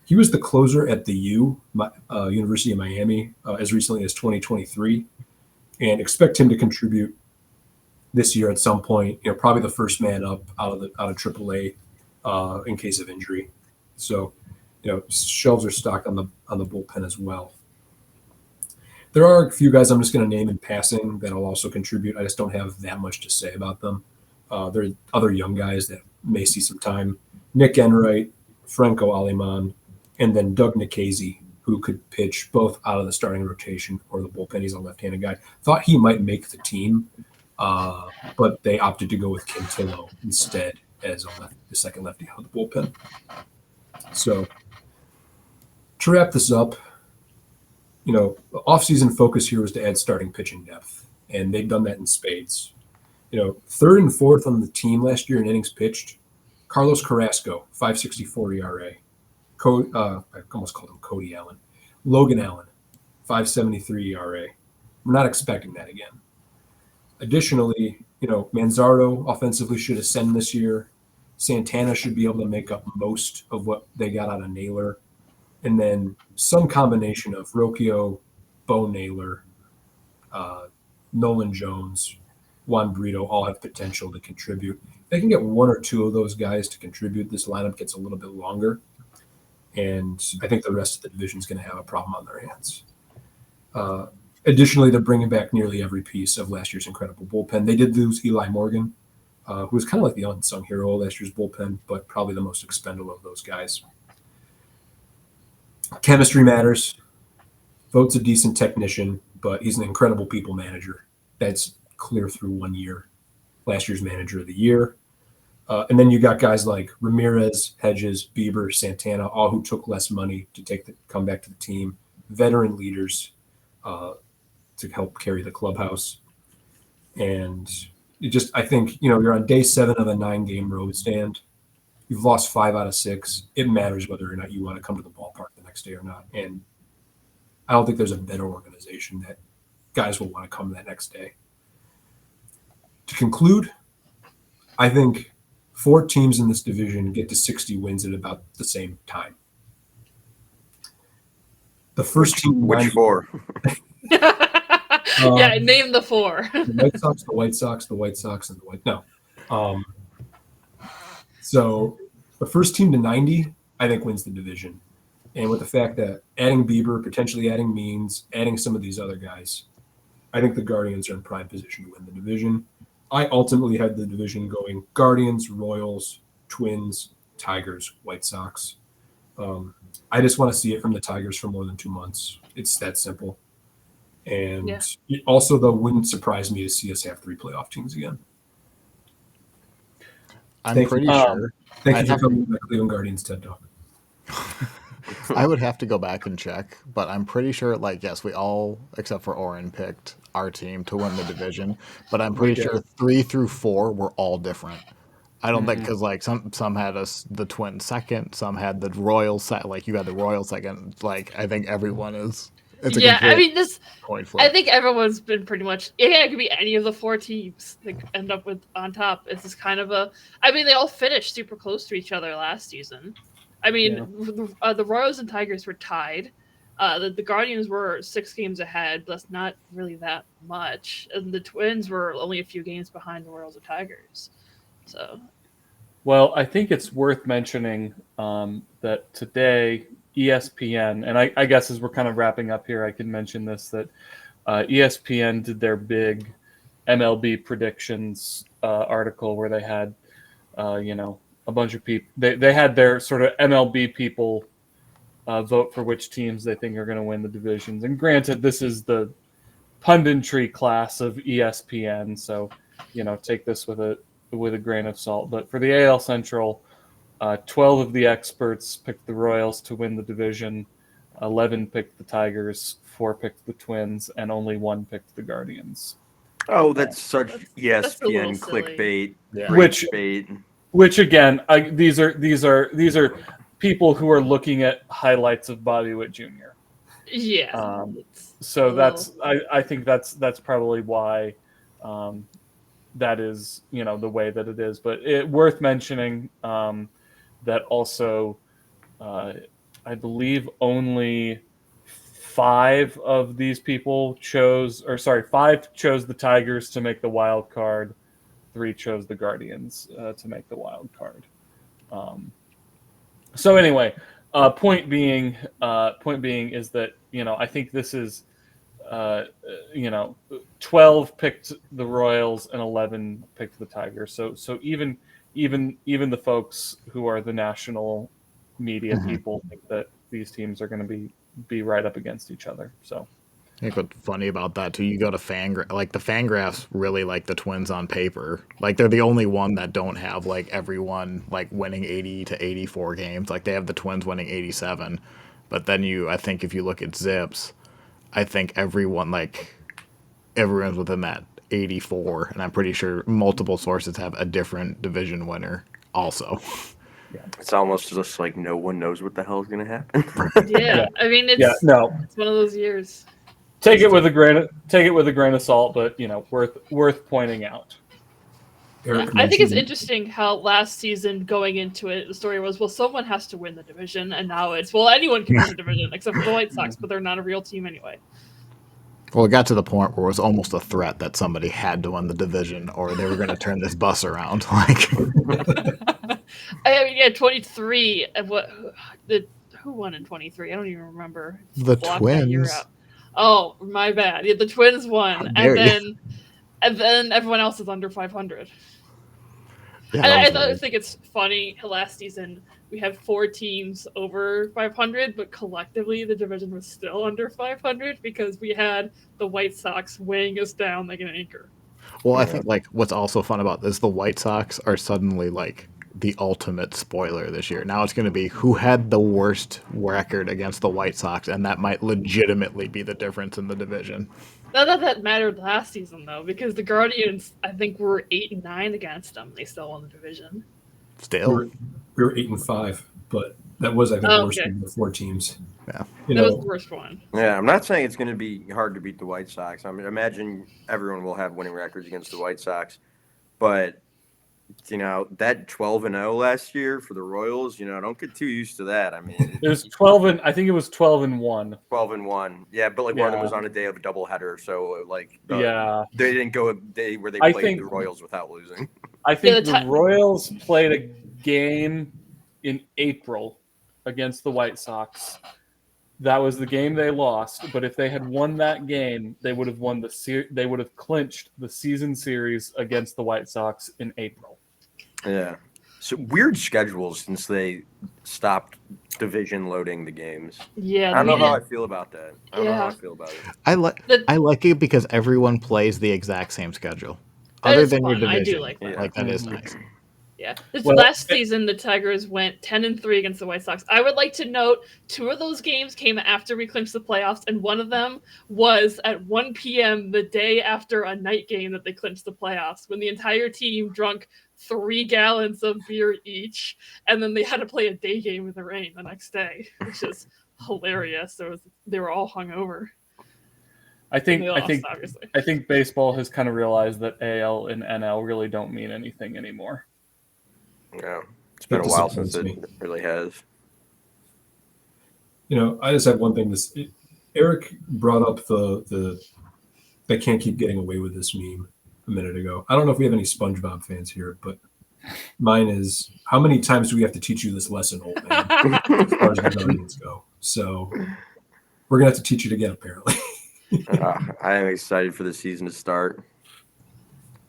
He was the closer at the University of Miami, as recently as 2023, and expect him to contribute this year at some point. Probably the first man up out of AAA in case of injury. So, shelves are stocked on the bullpen as well. There are a few guys I'm just going to name in passing that'll also contribute. I just don't have that much to say about them. There are other young guys that may see some time. Nick Enright, Franco Aleman, and then Doug Nikhazy, who could pitch both out of the starting rotation or the bullpen. He's a left-handed guy. Thought he might make the team, but they opted to go with Cantillo instead as the second lefty out of the bullpen. So to wrap this up, the off-season focus here was to add starting pitching depth, and they've done that in spades. 3rd and 4th on the team last year in innings pitched. Carlos Carrasco, 5.64 ERA. I almost called him Cody Allen. Logan Allen, 5.73 ERA. We're not expecting that again. Additionally, Manzardo offensively should ascend this year. Santana should be able to make up most of what they got out of Naylor. And then some combination of Rocchio, Bo Naylor, Nolan Jones, Juan Brito all have potential to contribute. If they can get 1 or 2 of those guys to contribute, this lineup gets a little bit longer. And I think the rest of the division is going to have a problem on their hands. Additionally, they're bringing back nearly every piece of last year's incredible bullpen. They did lose Eli Morgan, who was kind of like the unsung hero of last year's bullpen, but probably the most expendable of those guys. Chemistry matters. Vogt's a decent technician, but he's an incredible people manager. That's clear through 1 year. Last year's manager of the year. And then you got guys like Ramirez, Hedges, Bieber, Santana, all who took less money to come back to the team. Veteran leaders to help carry the clubhouse. And I think, you're on day 7 of a 9-game road stand. You've lost 5 out of 6. It matters whether or not you want to come to the ballpark the next day or not. And I don't think there's a better organization that guys will want to come that next day. To conclude, I think 4 teams in this division get to 60 wins at about the same time. The first team. Which 4? Yeah, name the 4. The White Sox, the White Sox, the White Sox, and the White. No. So the first team to 90, I think, wins the division. And with the fact that adding Bieber, potentially adding Means, adding some of these other guys, I think the Guardians are in prime position to win the division. I ultimately had the division going Guardians, Royals, Twins, Tigers, White Sox. I just want to see it from the Tigers for more than 2 months. It's that simple. And It also, though, wouldn't surprise me to see us have 3 playoff teams again. I'm pretty sure. Thank you for coming to the Cleveland Guardians TED Talk. I would have to go back and check, but I'm pretty sure, yes, we all, except for Oren, picked our team to win the division, but I'm pretty sure 3 through 4 were all different. I don't think because like some had us the Twins second, some had the Royals second. Like you had the Royals second. Like I think everyone is. It's a Yeah, I complete mean this. coin I flip. think everyone's been pretty much. Yeah, it could be any of the 4 teams that end up with on top. It's just kind of a. I mean, they all finished super close to each other last season. I mean, the Royals and Tigers were tied. The Guardians were 6 games ahead, but that's not really that much. And the Twins were only a few games behind the Royals and Tigers. So. Well, I think it's worth mentioning that today ESPN, and I guess as we're kind of wrapping up here, I can mention this, that ESPN did their big MLB predictions article where they had, a bunch of people. They had their sort of MLB people vote for which teams they think are going to win the divisions. And granted, this is the punditry class of ESPN, so take this with a grain of salt. But for the AL Central, 12 of the experts picked the Royals to win the division, 11 picked the Tigers, 4 picked the Twins, and only 1 picked the Guardians. Oh, that's such That's a little ESPN silly. clickbait. Yeah. Which again, these are people who are looking at highlights of Bobby Witt Jr. Yeah. So that's I think that's probably why that is the way that it is. But it worth mentioning that also I believe only 5 of these people chose 5 chose the Tigers to make the wild card. 3 chose the Guardians to make the wild card. So anyway, point being is that I think this is 12 picked the Royals and 11 picked the Tigers. So even the folks who are the national media people think that these teams are going to be right up against each other. So. I think what's funny about that too, you go to like the Fangraphs really like the Twins on paper. Like they're the only one that don't have like everyone like winning 80 to 84 games. Like they have the Twins winning 87. But then I think if you look at Zips, I think everyone's within that 84, and I'm pretty sure multiple sources have a different division winner also. It's almost just like no one knows what the hell is going to happen. Yeah, I mean it's one of those years. Take it with a grain of salt, but worth pointing out. I think it's interesting how last season going into it, the story was, well, someone has to win the division, and now it's, well, anyone can win the division except for the White Sox, but they're not a real team anyway. Well, it got to the point where it was almost a threat that somebody had to win the division, or they were going to turn this bus around. Like, I mean, yeah, 23. Who won in 23? I don't even remember. The Twins. Oh, my bad. Yeah, the Twins won, and then everyone else is under 500. Yeah, I think it's funny. Last season we had 4 teams over 500, but collectively the division was still under 500 because we had the White Sox weighing us down like an anchor. Well, I think like what's also fun about this, the White Sox are suddenly like the ultimate spoiler this year. Now it's going to be who had the worst record against the White Sox, and that might legitimately be the difference in the division. Not that mattered last season though, because the Guardians, I think, were 8-9 against them. They still won the division. Still, we were 8-5, but that was I think worse than the 4 teams. Yeah, that was the worst one. Yeah, I'm not saying it's going to be hard to beat the White Sox. I mean, imagine everyone will have winning records against the White Sox, but that 12-0 last year for the Royals, don't get too used to that. I mean, it was 12 and I think it was 12-1. 12-1. Yeah, but one of them was on a day of a doubleheader, so they didn't go a day where they played the Royals without losing. I think the Royals played a game in April against the White Sox. That was the game they lost, but if they had won that game, they would have won they would have clinched the season series against the White Sox in April. Yeah. So weird schedules since they stopped division loading the games. Yeah. I don't know how I feel about that. I don't know how I feel about it. I like it because everyone plays the exact same schedule. Other than fun. your division. I do like that. Like that is nice. Yeah. Well, Last season, the Tigers went 10-3 against the White Sox. I would like to note 2 of those games came after we clinched the playoffs, and one of them was at 1 p.m. the day after a night game that they clinched the playoffs, when the entire team drunk 3 gallons of beer each, and then they had to play a day game in the rain the next day, which is hilarious. They were all hungover. I think obviously. I think baseball has kind of realized that AL and NL really don't mean anything anymore. Yeah, it's been a while since it really has. I just have one thing. Eric brought up the they can't keep getting away with this meme a minute ago. I don't know if we have any SpongeBob fans here, but mine is, how many times do we have to teach you this lesson, old man, as far as the Guardians go? So we're gonna have to teach you again, apparently. I am excited for the season to start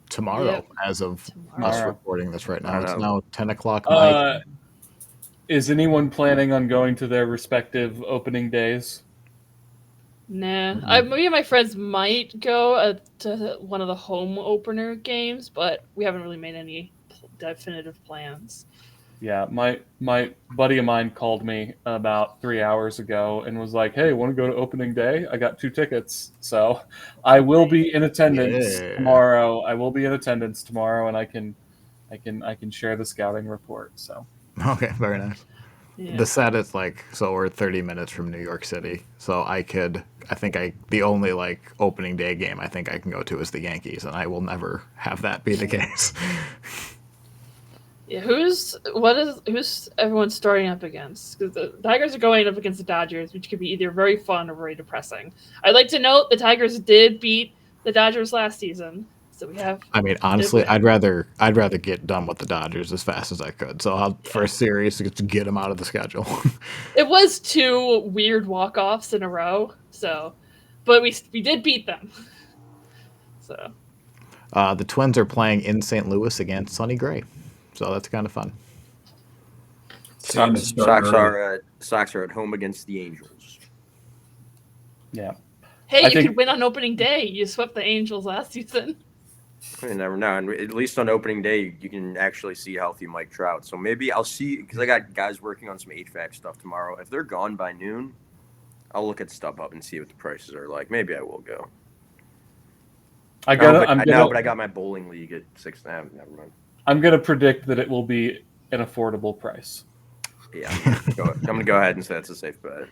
tomorrow. As of us recording this right now. It's now 10 o'clock my time. Is anyone planning on going to their respective opening days? Nah. Me and my friends might go to one of the home opener games, but we haven't really made any definitive plans. Yeah, my buddy of mine called me about 3 hours ago and was like, "Hey, want to go to opening day? I got 2 tickets, so I will be in attendance tomorrow. I will be in attendance tomorrow, and I can share the scouting report." So okay, very nice. Yeah. The set is so we're 30 minutes from New York City, so the only opening day game I think I can go to is the Yankees, and I will never have that be the case. Yeah, who's everyone starting up against? Because the Tigers are going up against the Dodgers, which could be either very fun or very depressing. I'd like to note the Tigers did beat the Dodgers last season, so we have. I mean, honestly, I'd rather get done with the Dodgers as fast as I could. So first series to get them out of the schedule. It was 2 weird walk-offs in a row, but we did beat them. So. The Twins are playing in St. Louis against Sonny Gray. So that's kind of fun. Sox are at home against the Angels. Yeah. Hey, you could win on opening day. You swept the Angels last season. You never know. And at least on opening day, you can actually see healthy Mike Trout. So maybe I'll see, because I got guys working on some HVAC stuff tomorrow. If they're gone by noon, I'll look at StubHub and see what the prices are like. Maybe I will go. But I got my bowling league at 6.5. Never mind. I'm going to predict that it will be an affordable price. Yeah, I'm going to go ahead and say that's a safe bet.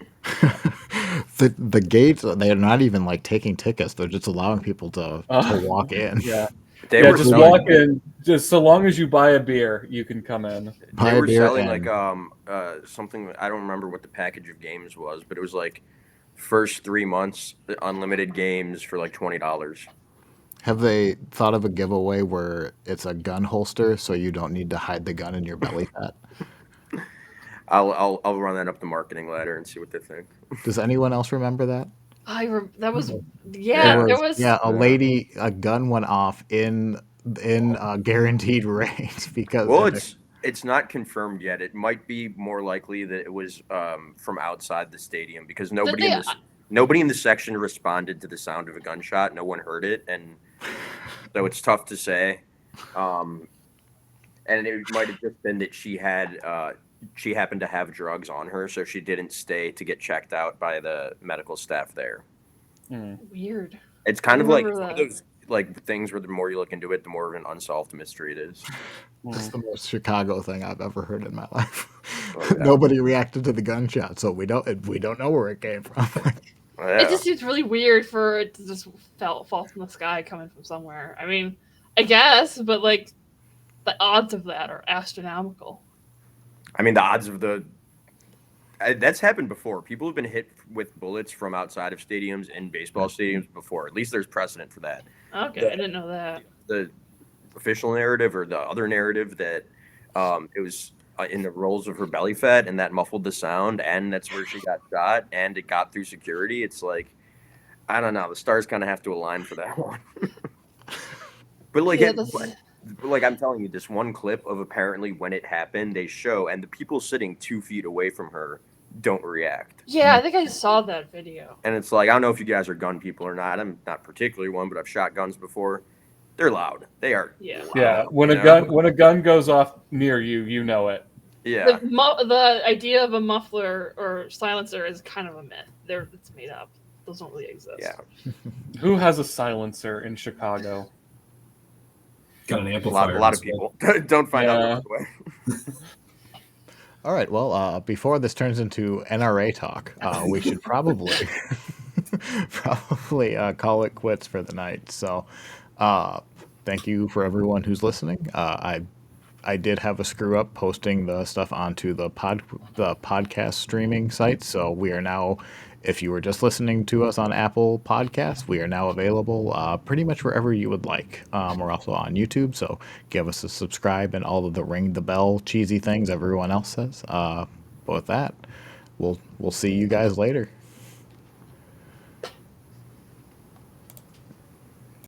The gates, they're not even taking tickets. They're just allowing people to walk in. Yeah. Just walk in. Just so long as you buy a beer, you can come in. They were selling something, I don't remember what the package of games was, but it was first 3 months, unlimited games for $20. Have they thought of a giveaway where it's a gun holster so you don't need to hide the gun in your belly fat? I'll run that up the marketing ladder and see what they think. Does anyone else remember that? There was a lady, a gun went off in guaranteed rates because it's not confirmed yet. It might be more likely that it was from outside the stadium, because nobody in the section responded to the sound of a gunshot. No one heard it, and so it's tough to say. And it might have just been that she happened to have drugs on her, so she didn't stay to get checked out by the medical staff there. Weird. It's kind of one of those things where the more you look into it, the more of an unsolved mystery it is. It's the most Chicago thing I've ever heard in my life. Nobody reacted to the gunshot, so we don't know where it came from. It just seems really weird for it to just fall from the sky coming from somewhere. I mean, I guess, but the odds of that are astronomical. I mean, the odds of that's happened before. People have been hit with bullets from outside of stadiums in baseball stadiums before. At least there's precedent for that. Okay, I didn't know that. The official narrative, or the other narrative, that it was in the rolls of her belly fat, and that muffled the sound, and that's where she got shot, and it got through security. It's I don't know. The stars kind of have to align for that one. But I'm telling you, this one clip of apparently when it happened, they show, and the people sitting 2 feet away from her don't react. Yeah, I think I saw that video. And it's I don't know if you guys are gun people or not. I'm not particularly one, but I've shot guns before. They're loud. They are. Yeah. Loud, Yeah, when you a know? gun goes off near you, you know it. Yeah. The idea of a muffler or silencer is kind of a myth. It's made up. Those don't really exist. Yeah. Who has a silencer in Chicago? Got an A amplifier. lot of instead. people. Don't find out the Yeah. hard way. All right. Well, before this turns into NRA talk, we should probably call it quits for the night. So, thank you for everyone who's listening. I did have a screw up posting the stuff onto the podcast streaming site. So we are now, if you were just listening to us on Apple Podcasts, we are now available pretty much wherever you would like. We're also on YouTube, so give us a subscribe and all of the ring the bell cheesy things everyone else says. But with that, we'll see you guys later.